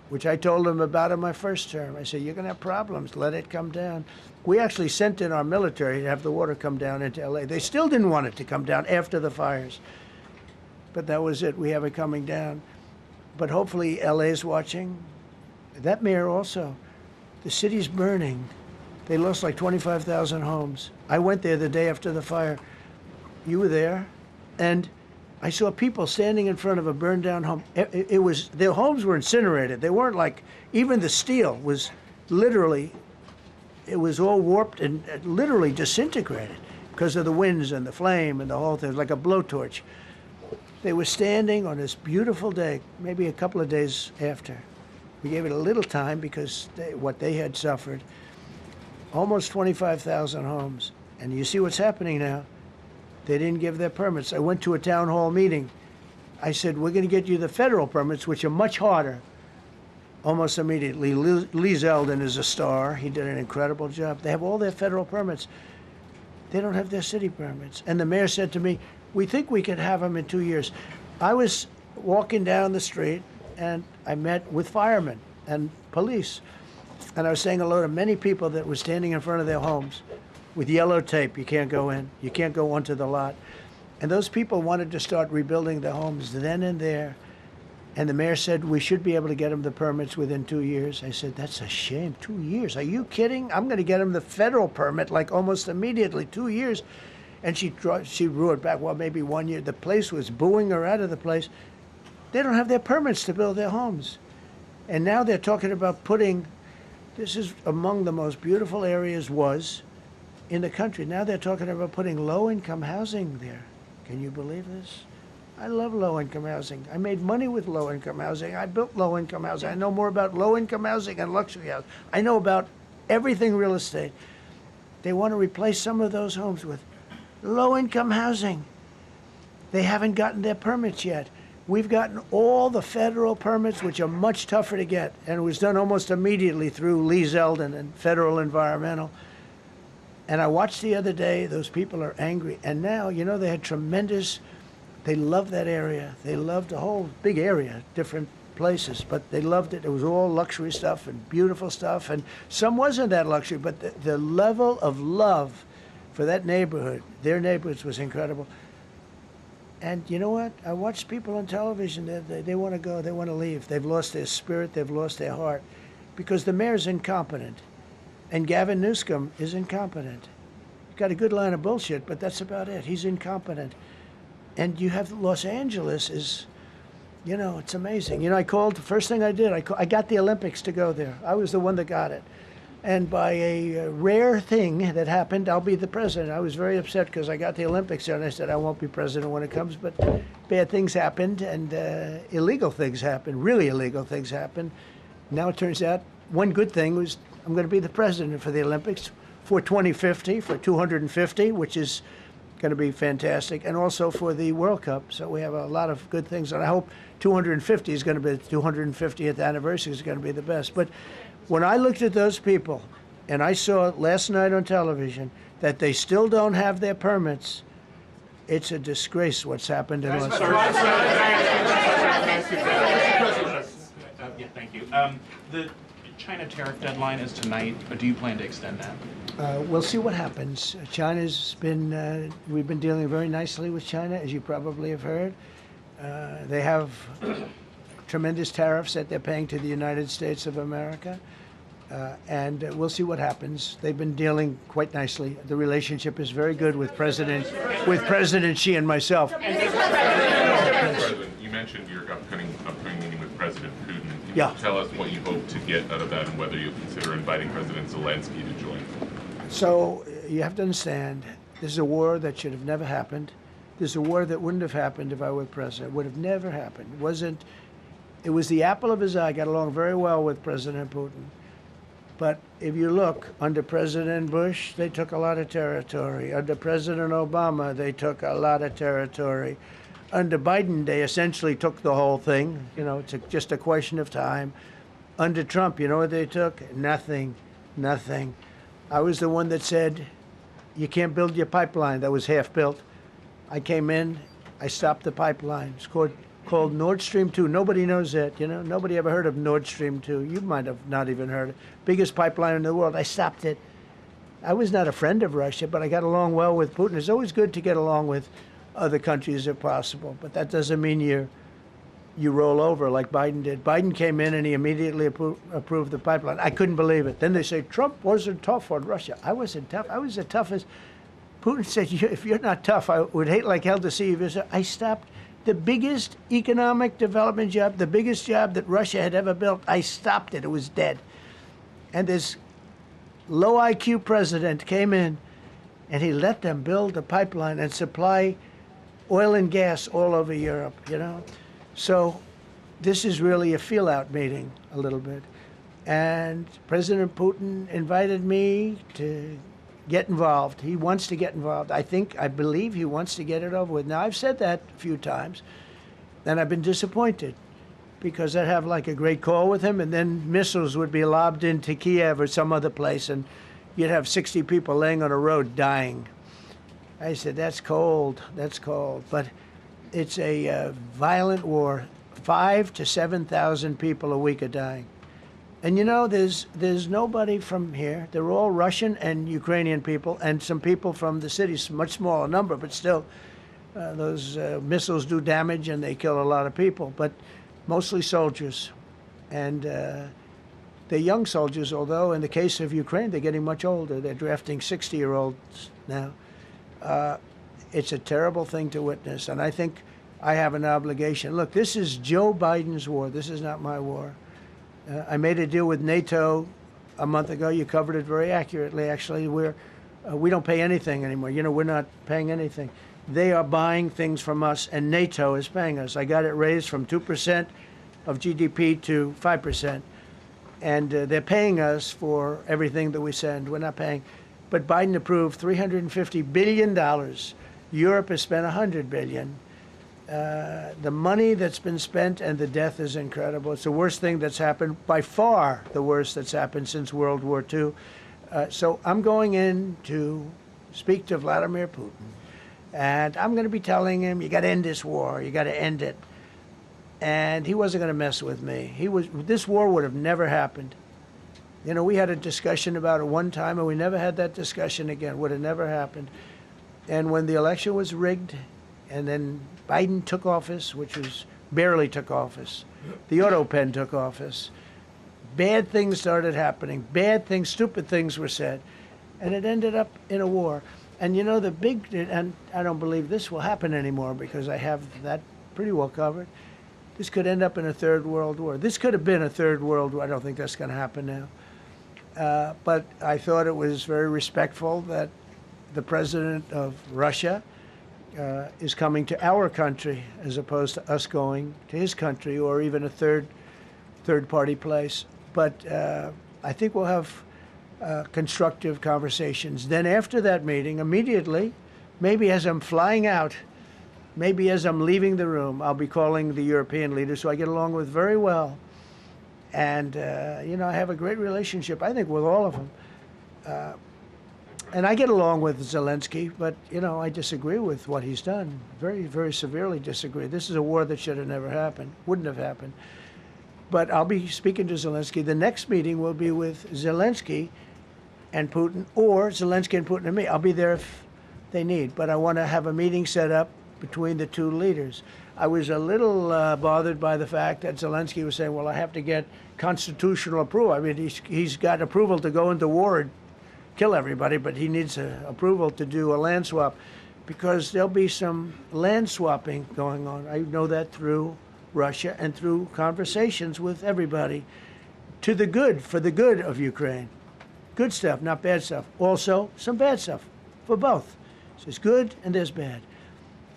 [SPEAKER 10] which I told them about in my first term. I said, you're going to have problems. Let it come down. We actually sent in our military to have the water come down into L.A. They still didn't want it to come down after the fires. But that was it. We have it coming down. But hopefully L.A. is watching. That mayor also. The city's burning. They lost like 25,000 homes. I went there the day after the fire. You were there. And I saw people standing in front of a burned down home. It was, their homes were incinerated. They weren't like, even the steel was literally, it was all warped and literally disintegrated because of the winds and the flame and the whole thing. It was like a blowtorch. They were standing on this beautiful day, maybe a couple of days after. We gave it a little time because what they had suffered. Almost 25,000 homes. And you see what's happening now. They didn't give their permits. I went to a town hall meeting. I said, we're going to get you the federal permits, which are much harder. Almost immediately. Lee Zeldin is a star. He did an incredible job. They have all their federal permits. They don't have their city permits. And the mayor said to me, we think we could have them in 2 years. I was walking down the street, and I met with firemen and police. And I was saying hello to many people that were standing in front of their homes with yellow tape. You can't go in. You can't go onto the lot. And those people wanted to start rebuilding their homes then and there. And the mayor said, we should be able to get them the permits within 2 years. I said, that's a shame. 2 years? Are you kidding? I'm going to get them the federal permit like almost immediately. 2 years. And she roared back, well, maybe 1 year. The place was booing her out of the place. They don't have their permits to build their homes. And now they're talking about putting, this is among the most beautiful areas was in the country. Now they're talking about putting low-income housing there. Can you believe this? I love low-income housing. I made money with low-income housing. I built low-income housing. I know more about low-income housing and luxury housing. I know about everything real estate. They want to replace some of those homes with low-income housing. They haven't gotten their permits yet. We've gotten all the federal permits, which are much tougher to get, and it was done almost immediately through Lee Zeldin and Federal Environmental. And I watched the other day, those people are angry. And now, you know, they had tremendous, they loved that area. They loved the whole big area, different places, but they loved it. It was all luxury stuff and beautiful stuff, and some wasn't that luxury, but the level of love for that neighborhood, their neighborhoods, was incredible. And you know what? I watch people on television, they want to go, they want to leave. They've lost their spirit, they've lost their heart, because the mayor's incompetent. And Gavin Newsom is incompetent. He's got a good line of bullshit, but that's about it. He's incompetent. And you have Los Angeles is, you know, it's amazing. You know, I called, the first thing I did, I got the Olympics to go there. I was the one that got it. And by a rare thing that happened, I'll be the president. I was very upset because I got the Olympics there, and I said I won't be president when it comes. But bad things happened, and illegal things happened, really illegal things happened. Now it turns out one good thing was I'm going to be the president for the Olympics for 2050, for 250, which is going to be fantastic, and also for the World Cup. So we have a lot of good things, and I hope 250 is going to be the 250th anniversary is going to be the best. But when I looked at those people, and I saw last night on television that they still don't have their permits, it's a disgrace what's happened in Los Angeles.
[SPEAKER 3] Yeah, thank you. The China tariff deadline is tonight. Do you plan to extend that?
[SPEAKER 10] We'll see what happens. China's been, we've been dealing very nicely with China, as you probably have heard. They have tremendous tariffs that they're paying to the United States of America. And we'll see what happens. They've been dealing quite nicely. The relationship is very good with President Xi and myself.
[SPEAKER 6] President, you mentioned your upcoming meeting with President Putin. Can you tell us what you hope to get out of that and whether you'll consider inviting President Zelensky to join?
[SPEAKER 10] So you have to understand, this is a war that should have never happened. This is a war that wouldn't have happened if I were president. It would have never happened. It was the apple of his eye. I got along very well with President Putin. But if you look, under President Bush, they took a lot of territory. Under President Obama, they took a lot of territory. Under Biden, they essentially took the whole thing. You know, it's just a question of time. Under Trump, you know what they took? Nothing, nothing. I was the one that said, you can't build your pipeline. That was half built. I came in, I stopped the pipeline. It's called called Nord Stream 2. Nobody knows that, you know. Nobody ever heard of Nord Stream 2. You might have not even heard it. Biggest pipeline in the world. I stopped it. I was not a friend of Russia, but I got along well with Putin. It's always good to get along with other countries if possible, but that doesn't mean you roll over like Biden did. Biden came in and he immediately approved the pipeline. I couldn't believe it. Then they say Trump wasn't tough on Russia. I wasn't tough. I was the toughest. Putin said, if you're not tough, I would hate like hell to see you. I stopped the biggest economic development job, the biggest job that Russia had ever built. I stopped it. It was dead. And this low IQ president came in and he let them build a pipeline and supply oil and gas all over Europe, you know. So this is really a feel-out meeting a little bit. And President Putin invited me to get involved. He wants to get involved. I believe he wants to get it over with. Now, I've said that a few times, and I've been disappointed because I'd have like a great call with him, and then missiles would be lobbed into Kiev or some other place, and you'd have 60 people laying on a road dying. I said, that's cold, that's cold. But it's a violent war. 5,000 to 7,000 people a week are dying. And you know, there's nobody from here. They're all Russian and Ukrainian people, and some people from the cities, much smaller number, but still, those missiles do damage and they kill a lot of people, but mostly soldiers. And they're young soldiers, although in the case of Ukraine, they're getting much older. They're drafting 60-year-olds now. It's a terrible thing to witness, and I think I have an obligation. Look, this is Joe Biden's war. This is not my war. I made a deal with NATO a month ago. You covered it very accurately, actually. We don't pay anything anymore. You know, we're not paying anything. They are buying things from us, and NATO is paying us. I got it raised from 2% of GDP to 5%. And they're paying us for everything that we send. We're not paying. But Biden approved $350 billion. Europe has spent $100 billion. The money that's been spent and the death is incredible. It's the worst thing that's happened, by far the worst that's happened since World War II. So I'm going in to speak to Vladimir Putin. And I'm going to be telling him, you got to end this war. You got to end it. And he wasn't going to mess with me. This war would have never happened. You know, we had a discussion about it one time, and we never had that discussion again. Would have never happened. And when the election was rigged, and then Biden took office, which was barely took office, the auto pen took office, bad things started happening. Bad things, stupid things were said. And it ended up in a war. And you know, and I don't believe this will happen anymore because I have that pretty well covered. This could end up in a third world war. This could have been a third world war. I don't think that's going to happen now. But I thought it was very respectful that the president of Russia is coming to our country as opposed to us going to his country or even a third-party place. But I think we'll have constructive conversations. Then after that meeting, immediately, maybe as I'm flying out, maybe as I'm leaving the room, I'll be calling the European leaders who I get along with very well. And, you know, I have a great relationship, I think, with all of them. And I get along with Zelensky, but, you know, I disagree with what he's done. Very, very severely disagree. This is a war that should have never happened, wouldn't have happened. But I'll be speaking to Zelensky. The next meeting will be with Zelensky and Putin, or Zelensky and Putin and me. I'll be there if they need. But I want to have a meeting set up between the two leaders. I was a little bothered by the fact that Zelensky was saying, well, I have to get constitutional approval. I mean, he's got approval to go into war and kill everybody, but he needs approval to do a land swap because there'll be some land swapping going on. I know that through Russia and through conversations with everybody to the good, for the good of Ukraine. Good stuff, not bad stuff. Also, some bad stuff for both. So there's good and there's bad.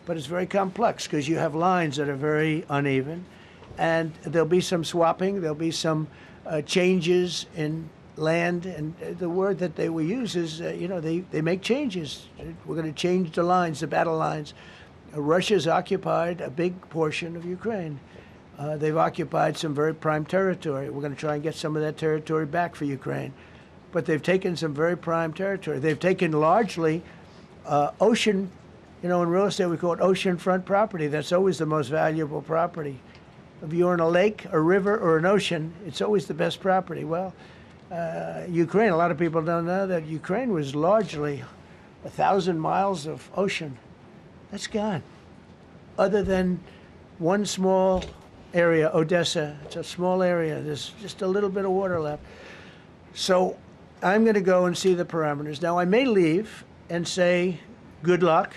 [SPEAKER 10] But it's very complex because you have lines that are very uneven. And there'll be some swapping. There'll be some changes in land. And the word that they will use is, you know, they make changes. We're going to change the lines, the battle lines. Russia's occupied a big portion of Ukraine. They've occupied some very prime territory. We're going to try and get some of that territory back for Ukraine. But they've taken some very prime territory. They've taken largely ocean You know, in real estate, we call it oceanfront property. That's always the most valuable property. If you're in a lake, a river, or an ocean, it's always the best property. Well, Ukraine, a lot of people don't know that Ukraine was largely 1,000 miles of ocean. That's gone. Other than one small area, Odessa, it's a small area. There's just a little bit of water left. So I'm going to go and see the parameters. Now, I may leave and say, good luck,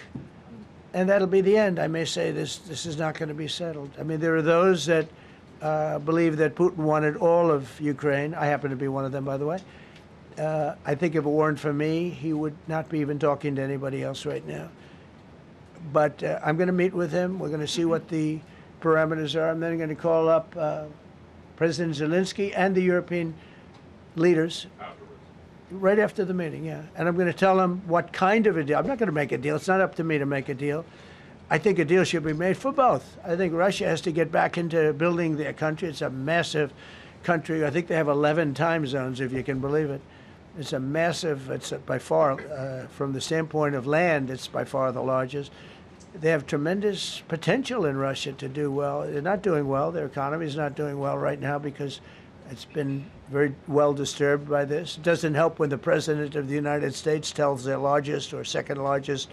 [SPEAKER 10] and that'll be the end. I may say this is not going to be settled. I mean, there are those that believe that Putin wanted all of Ukraine. I happen to be one of them, by the way. I think if it weren't for me, he would not be even talking to anybody else right now. But I'm going to meet with him. We're going to see what the parameters are. I'm then going to call up President Zelensky and the European leaders right after the meeting, yeah. And I'm going to tell them what kind of a deal. I'm not going to make a deal. It's not up to me to make a deal. I think a deal should be made for both. I think Russia has to get back into building their country. It's a massive country. I think they have 11 time zones, if you can believe it. It's a massive, it's by far, from the standpoint of land, it's by far the largest. They have tremendous potential in Russia to do well. They're not doing well. Their economy is not doing well right now because it's been very well disturbed by this. It doesn't help when the President of the United States tells their largest or second largest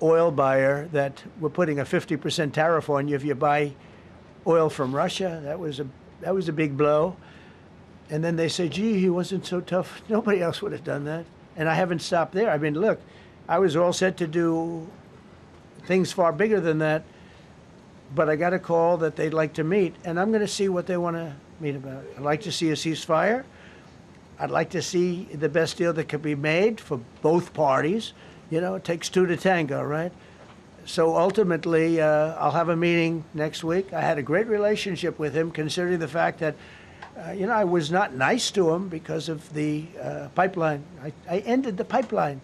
[SPEAKER 10] oil buyer that we're putting a 50% tariff on you if you buy oil from Russia. That was a big blow. And then they say, gee, he wasn't so tough. Nobody else would have done that. And I haven't stopped there. I mean, look, I was all set to do things far bigger than that, but I got a call that they'd like to meet, and I'm going to see what they want to meet about. I'd like to see a ceasefire. I'd like to see the best deal that could be made for both parties. You know, it takes two to tango, right? So ultimately, I'll have a meeting next week. I had a great relationship with him, considering the fact that, you know, I was not nice to him because of the pipeline. I ended the pipeline.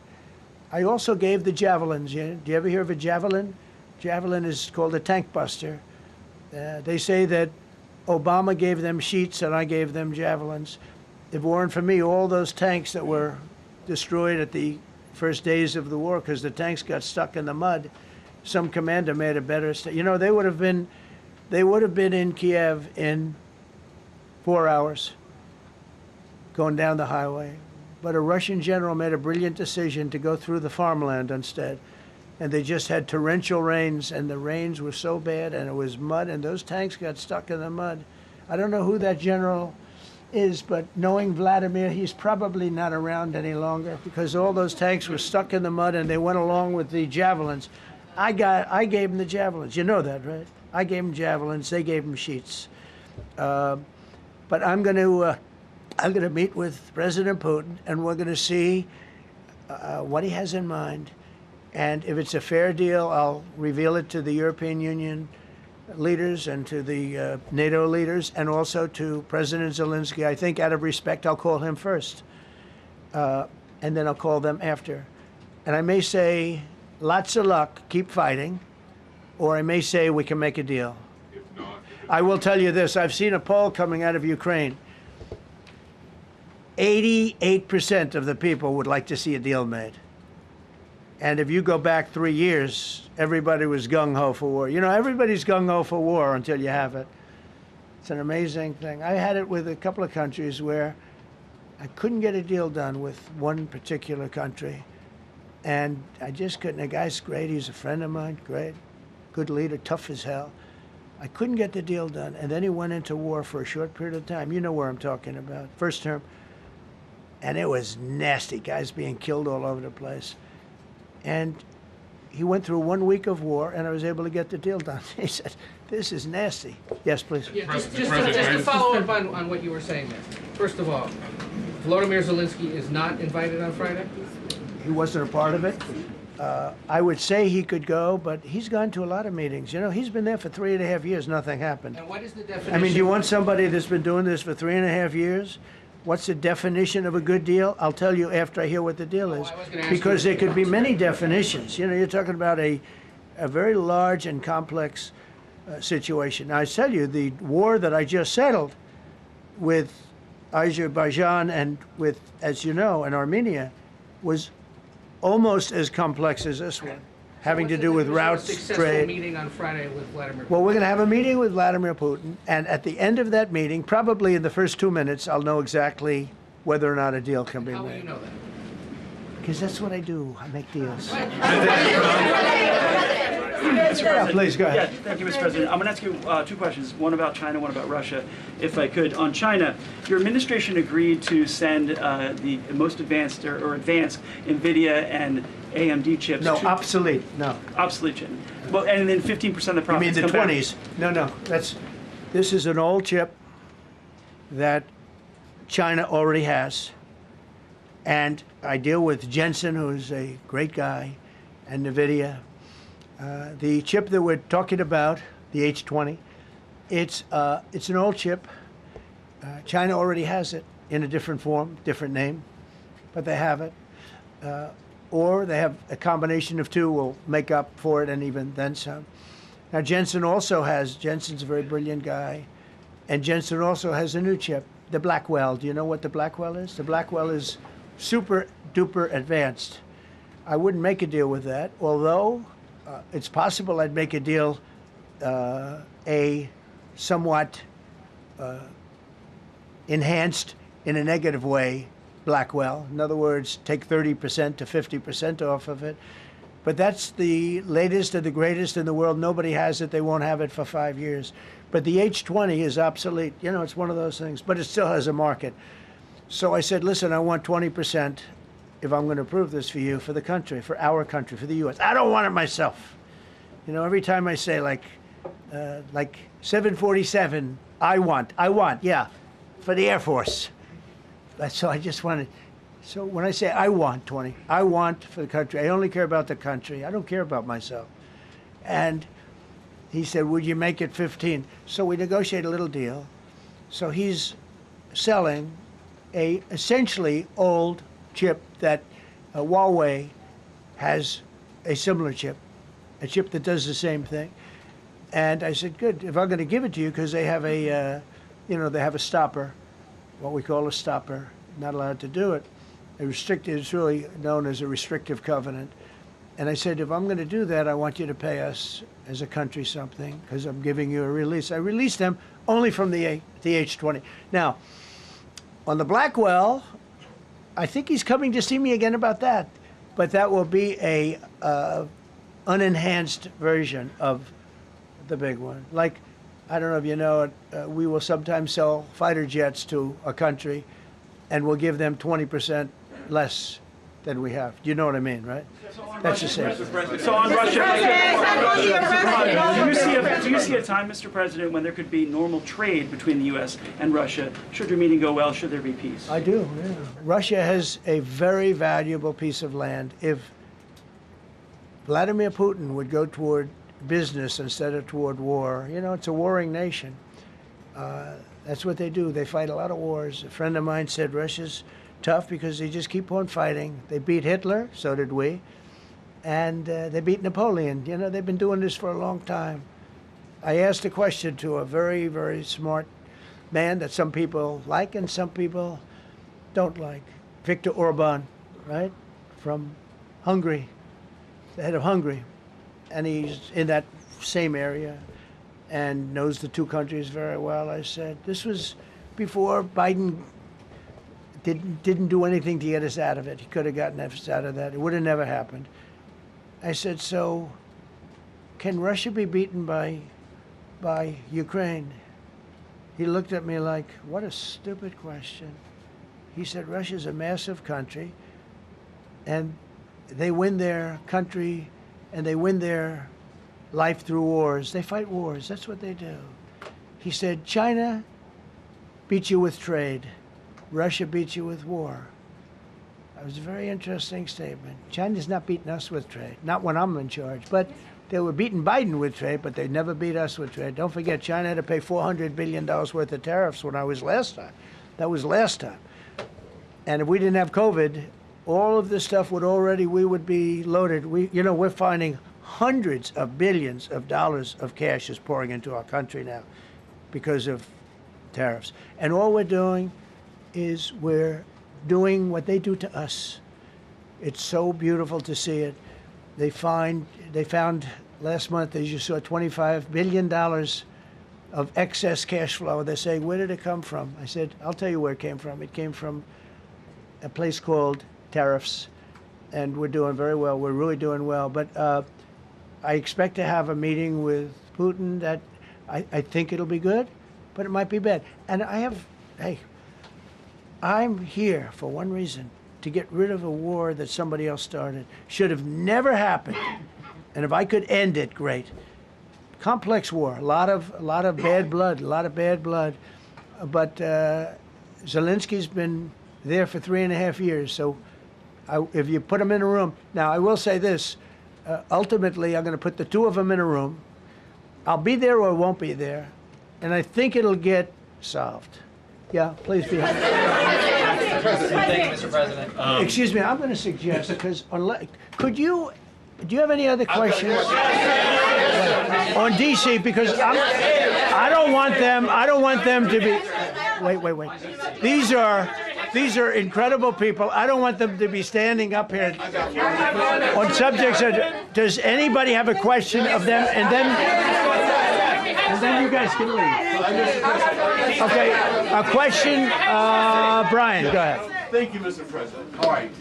[SPEAKER 10] I also gave the javelins. Do you ever hear of a javelin? Javelin is called a tank buster. They say that Obama gave them sheets and I gave them javelins. If it weren't for me, all those tanks that were destroyed at the first days of the war because the tanks got stuck in the mud, some commander made a better. You know, they would have been in Kiev in 4 hours going down the highway. But a Russian general made a brilliant decision to go through the farmland instead. And they just had torrential rains, and the rains were so bad, and it was mud, and those tanks got stuck in the mud. I don't know who that general is, but knowing Vladimir, he's probably not around any longer because all those tanks were stuck in the mud, and they went along with the javelins. I gave them the javelins. You know that, right? I gave them javelins. They gave them sheets. But I'm going to meet with President Putin, and we're going to see what he has in mind. And if it's a fair deal, I'll reveal it to the European Union leaders and to the NATO leaders and also to President Zelensky. I think out of respect, I'll call him first. And then I'll call them after. And I may say, lots of luck, keep fighting. Or I may say, we can make a deal.
[SPEAKER 6] If not,
[SPEAKER 10] I will tell you this. I've seen a poll coming out of Ukraine. 88% of the people would like to see a deal made. And if you go back 3 years, everybody was gung-ho for war. You know, everybody's gung-ho for war until you have it. It's an amazing thing. I had it with a couple of countries where I couldn't get a deal done with one particular country. And I just couldn't. The guy's great. He's a friend of mine. Great. Good leader. Tough as hell. I couldn't get the deal done. And then he went into war for a short period of time. You know where I'm talking about. First term. And it was nasty. Guys being killed all over the place. And he went through 1 week of war, and I was able to get the deal done. He said, this is nasty. Yes, please.
[SPEAKER 17] Yeah, just to follow up on what you were saying there. First of all, Volodymyr Zelensky is not invited on Friday?
[SPEAKER 10] He wasn't a part of it. I would say he could go, but he's gone to a lot of meetings. You know, he's been there for 3.5 years. Nothing happened.
[SPEAKER 17] And what is the definition?
[SPEAKER 10] I mean, do you want somebody that's been doing this for 3.5 years? What's the definition of a good deal? I'll tell you after I hear what the deal is. Because there could be many definitions. You know, you're talking about a very large and complex situation. Now, I tell you, the war that I just settled with Azerbaijan and with, as you know, in Armenia was almost as complex as this one. having
[SPEAKER 17] What's
[SPEAKER 10] to do with routes,
[SPEAKER 17] successful
[SPEAKER 10] trade.
[SPEAKER 17] meeting on Friday with Vladimir Putin.
[SPEAKER 10] Well, we're going to have a meeting with Vladimir Putin, and at the end of that meeting, probably in the first 2 minutes, I'll know exactly whether or not a deal can be
[SPEAKER 17] How will
[SPEAKER 10] made.
[SPEAKER 17] you know that?
[SPEAKER 10] Because that's what I do. I make deals.
[SPEAKER 18] Mr. President.
[SPEAKER 10] Please, go ahead.
[SPEAKER 18] Yeah, thank you, Mr. President. I'm going to ask you two questions, one about China, one about Russia, if I could. On China, your administration agreed to send the most advanced or advanced NVIDIA and AMD chips.
[SPEAKER 10] No, obsolete. No.
[SPEAKER 18] Obsolete chip. Well, and then 15% of the
[SPEAKER 10] You
[SPEAKER 18] profits
[SPEAKER 10] mean the
[SPEAKER 18] come back.
[SPEAKER 10] 20s? No. This is an old chip that China already has. And I deal with Jensen, who's a great guy, and NVIDIA. The chip that we're talking about, the H20, it's an old chip. China already has it in a different form, different name, but they have it. Or they have a combination of two will make up for it and even then some. Now Jensen's a very brilliant guy, and Jensen also has a new chip, the Blackwell. Do you know what the Blackwell is? The Blackwell is super duper advanced. I wouldn't make a deal with that, although it's possible I'd make a deal, a somewhat enhanced in a negative way Blackwell. In other words, take 30% to 50% off of it. But that's the latest and the greatest in the world. Nobody has it. They won't have it for 5 years. But the H20 is obsolete. You know, it's one of those things. But it still has a market. So I said, listen, I want 20% if I'm going to approve this for you, for the country, for our country, for the U.S. I don't want it myself. You know, every time I say like 747, I want, yeah, for the Air Force. So I just wanted, so when I say I want 20, I want for the country. I only care about the country. I don't care about myself. And he said, would you make it 15? So we negotiate a little deal. So he's selling a essentially old chip that Huawei has a similar chip, a chip that does the same thing. And I said, good, if I'm going to give it to you, because they have a, they have a stopper, what we call a stopper, not allowed to do it. It's really known as a restrictive covenant. And I said, if I'm going to do that, I want you to pay us as a country something, because I'm giving you a release. I released them only from the H20. Now, on the Blackwell, I think he's coming to see me again about that. But that will be a unenhanced version of the big one. Like, I don't know if you know it, we will sometimes sell fighter jets to a country, and we'll give them 20% less than we have. You know what I mean, right? That's the same.
[SPEAKER 18] So on Russia, do you see a time, Mr. President, when there could be normal trade between the U.S. and Russia? Should your meeting go well, should there be peace?
[SPEAKER 10] I do, yeah. Russia has a very valuable piece of land. If Vladimir Putin would go toward business instead of toward war, it's a warring nation. That's what they do. They fight a lot of wars. A friend of mine said Russia's tough because they just keep on fighting. They beat Hitler, so did we, and they beat Napoleon. They've been doing this for a long time. I asked a question to a very, very smart man that some people like and some people don't like. Viktor Orban, right, from Hungary, the head of Hungary, and he's in that same area and knows the two countries very well. I said, this was before Biden didn't do anything to get us out of it. He could have gotten us out of that. It would have never happened. I said, so can Russia be beaten by Ukraine? He looked at me like, what a stupid question. He said, Russia's a massive country, and they win their country and they win their life through wars. They fight wars. That's what they do. He said, China beats you with trade. Russia beats you with war. That was a very interesting statement. China's not beating us with trade, not when I'm in charge. But they were beating Biden with trade, but they never beat us with trade. Don't forget, China had to pay $400 billion worth of tariffs when I was last time. That was last time. And if we didn't have COVID, all of this stuff we would be loaded. We're finding hundreds of billions of dollars of cash is pouring into our country now because of tariffs. And all we're doing is we're doing what they do to us. It's so beautiful to see it. they found last month, as you saw, $25 billion of excess cash flow. They're saying, where did it come from? I said, I'll tell you where it came from. It came from a place called tariffs, and we're doing very well. We're really doing well. But I expect to have a meeting with Putin that I think it'll be good, but it might be bad. And I'm here for one reason, to get rid of a war that somebody else started. Should have never happened. And if I could end it, great. Complex war, a lot of bad blood, But Zelensky's been there for 3.5 years. So if you put him in a room, now I will say this, ultimately I'm going to put the two of them in a room. I'll be there or I won't be there. And I think it'll get solved. Yeah, please be happy.
[SPEAKER 19] Thank you, Mr. President.
[SPEAKER 10] Excuse me, I'm going to suggest, because do you have any other questions on DC? Because I don't want them to be. Wait. These are incredible people. I don't want them to be standing up here on subjects. Does anybody have a question of them? And then you guys can leave. Okay, a question, Brian, go ahead.
[SPEAKER 20] Thank you, Mr. President. All right.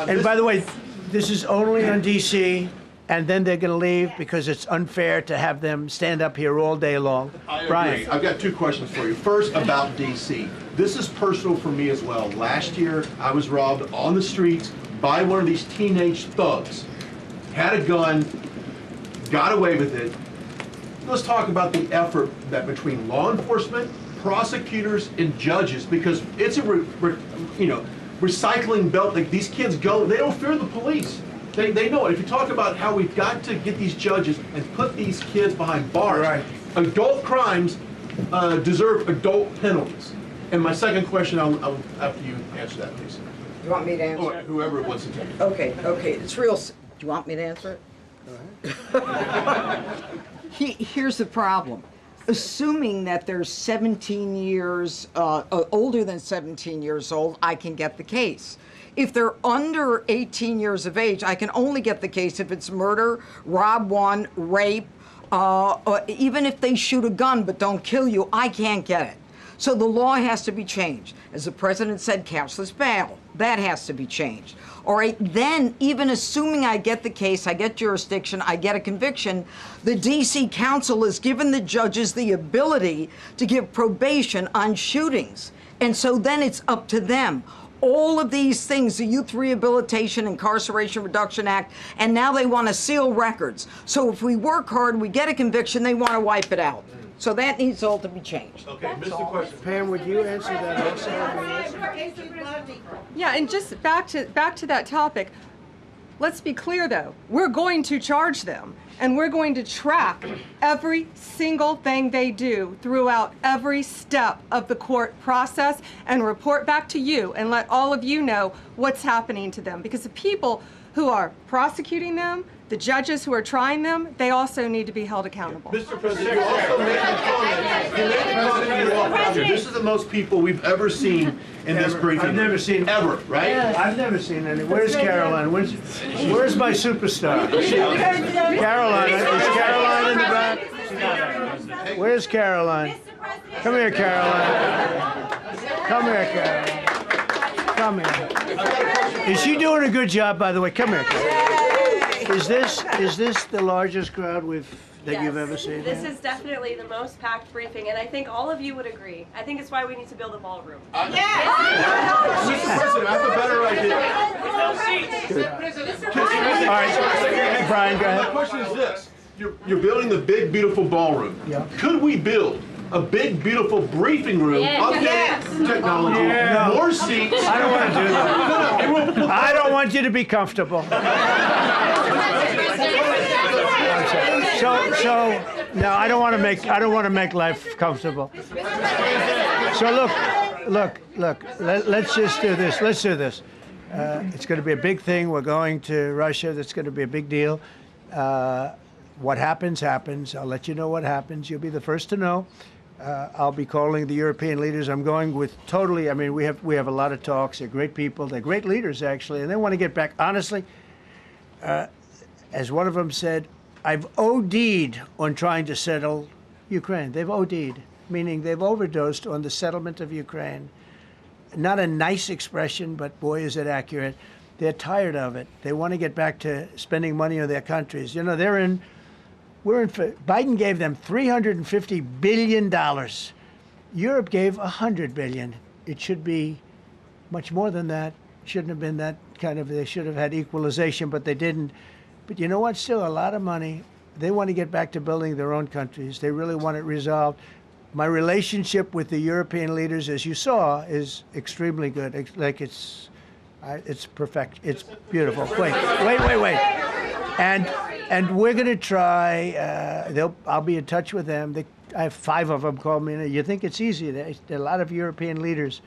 [SPEAKER 10] And by the way, this is only on DC, and then they're going to leave because it's unfair to have them stand up here all day long. Brian.
[SPEAKER 20] I've got two questions for you. First, about DC. This is personal for me as well. Last year, I was robbed on the streets by one of these teenage thugs. Had a gun, got away with it. Let's talk about the effort that between law enforcement, prosecutors, and judges, because it's a recycling belt. Like, these kids go, they don't fear the police. They know it. If you talk about how we've got to get these judges and put these kids behind bars, right. Adult crimes deserve adult penalties. And my second question, I'll after you answer that, please.
[SPEAKER 4] You want me to answer it?
[SPEAKER 20] Whoever wants to take it.
[SPEAKER 4] Okay. It's real. Do you want me to answer it? Go ahead. Here's the problem. Assuming that they're 17 years, older than 17 years old, I can get the case. If they're under 18 years of age, I can only get the case if it's murder, rob one, rape, or even if they shoot a gun but don't kill you, I can't get it. So the law has to be changed. As the president said, cashless bail. That has to be changed. All right, then even assuming I get the case, I get jurisdiction, I get a conviction, the DC Council has given the judges the ability to give probation on shootings. And so then it's up to them. All of these things, the Youth Rehabilitation Incarceration Reduction Act, and now they want to seal records. So if we work hard, we get a conviction, they want to wipe it out. So that needs all to be changed.
[SPEAKER 20] Okay, Mr. Question.
[SPEAKER 10] Pam, would you answer that also?
[SPEAKER 13] Yeah, and just back to that topic, let's be clear though, we're going to charge them and we're going to track every single thing they do throughout every step of the court process and report back to you and let all of you know what's happening to them, because the people who are prosecuting them, the judges who are trying them, they also need to be held accountable.
[SPEAKER 20] Mr. President, you also made a comment. This is the most people we've ever seen in this briefing.
[SPEAKER 10] I've never seen
[SPEAKER 20] ever, right?
[SPEAKER 10] Yes. I've never seen any. Where's Caroline? Where's my superstar? Caroline. Is Caroline in the back? Where's Caroline? Come here, Caroline. Come here, Caroline. Come here. Is she doing a good job, by the way? Come here, Caroline. Is this the largest crowd that you've ever seen?
[SPEAKER 7] This is definitely the most packed briefing, and I think all of you would agree. I think it's why we need to build a ballroom.
[SPEAKER 20] Mr. President, I have a better idea.
[SPEAKER 10] All right, Brian, go ahead.
[SPEAKER 20] My question is this. You're building the big, beautiful ballroom.
[SPEAKER 10] Yeah.
[SPEAKER 20] Could we build a big, beautiful briefing room, updated technology, more seats?
[SPEAKER 10] I don't want to do that. I don't want you to be comfortable. So no, I don't want to make life comfortable. So look. Let's just do this. Let's do this. It's going to be a big thing. We're going to Russia. That's going to be a big deal. What happens, happens. I'll let you know what happens. You'll be the first to know. I'll be calling the European leaders. I'm going with totally, I mean, we have a lot of talks. They're great people. They're great leaders, actually, and they want to get back. Honestly, as one of them said, I've OD'd on trying to settle Ukraine. They've OD'd, meaning they've overdosed on the settlement of Ukraine. Not a nice expression, but boy, is it accurate. They're tired of it. They want to get back to spending money on their countries. You know, Biden gave them $350 billion. Europe gave $100 billion. It should be much more than that. Shouldn't have been that kind of, they should have had equalization, but they didn't. But you know what? Still a lot of money. They want to get back to building their own countries. They really want it resolved. My relationship with the European leaders, as you saw, is extremely good. It's perfect. It's beautiful. Wait. And we're going to try. I'll be in touch with them. I have 5 of them call me. You think it's easy? There are a lot of European leaders,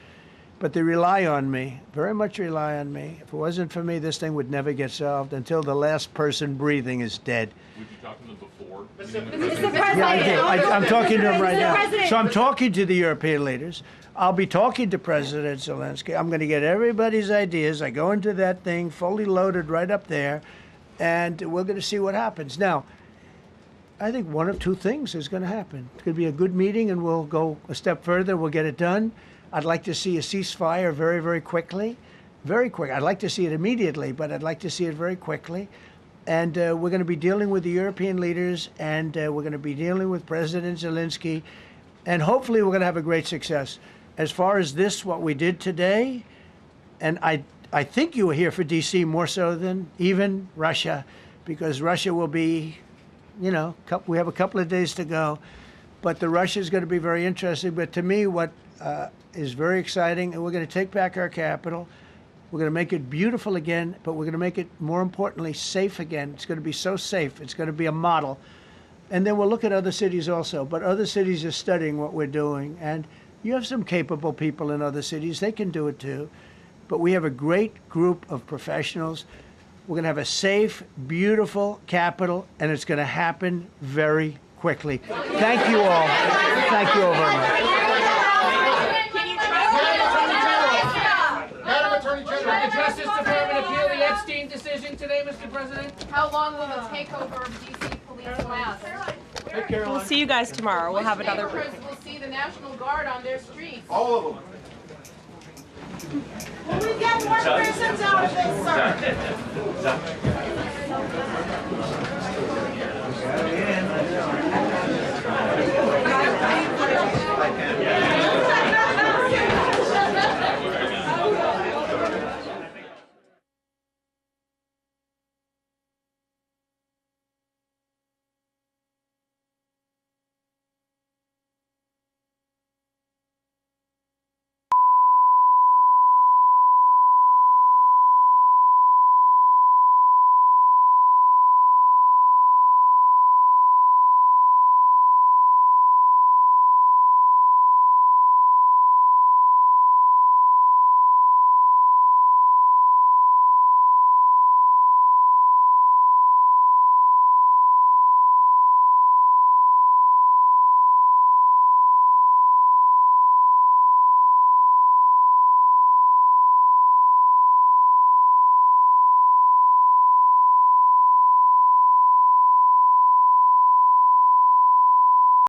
[SPEAKER 10] but they rely on me. Very much rely on me. If it wasn't for me, this thing would never get solved until the last person breathing is dead.
[SPEAKER 6] Would you talk to them before?
[SPEAKER 1] Mr. President.
[SPEAKER 10] Yeah, I did. I'm talking to them right now. So I'm talking to the European leaders. I'll be talking to President Zelensky. I'm going to get everybody's ideas. I go into that thing fully loaded right up there, and we're going to see what happens. Now, I think one of 2 things is going to happen. It's going to be a good meeting, and we'll go a step further. We'll get it done. I'd like to see a ceasefire very, very quickly. Very quick. I'd like to see it immediately, but I'd like to see it very quickly. And we're going to be dealing with the European leaders, and we're going to be dealing with President Zelensky, and hopefully we're going to have a great success. As far as this, what we did today, and I think you were here for D.C. more so than even Russia, because Russia will be, you know, we have a couple of days to go. But the Russia is going to be very interesting. But to me, what is very exciting, and we're going to take back our capital. We're going to make it beautiful again, but we're going to make it, more importantly, safe again. It's going to be so safe. It's going to be a model. And then we'll look at other cities also. But other cities are studying what we're doing. And you have some capable people in other cities. They can do it too. But we have a great group of professionals. We're going to have a safe, beautiful capital, and it's going to happen very quickly. Thank you all. Thank you all very much.
[SPEAKER 17] Will the Justice Department appeal the Epstein decision today, Mr. President?
[SPEAKER 1] How long will the takeover of DC police last?
[SPEAKER 7] We'll see you guys tomorrow. We'll have another briefing.
[SPEAKER 1] We'll see the National Guard on their streets.
[SPEAKER 20] All of them.
[SPEAKER 1] Will we get more prisons out of this, sir?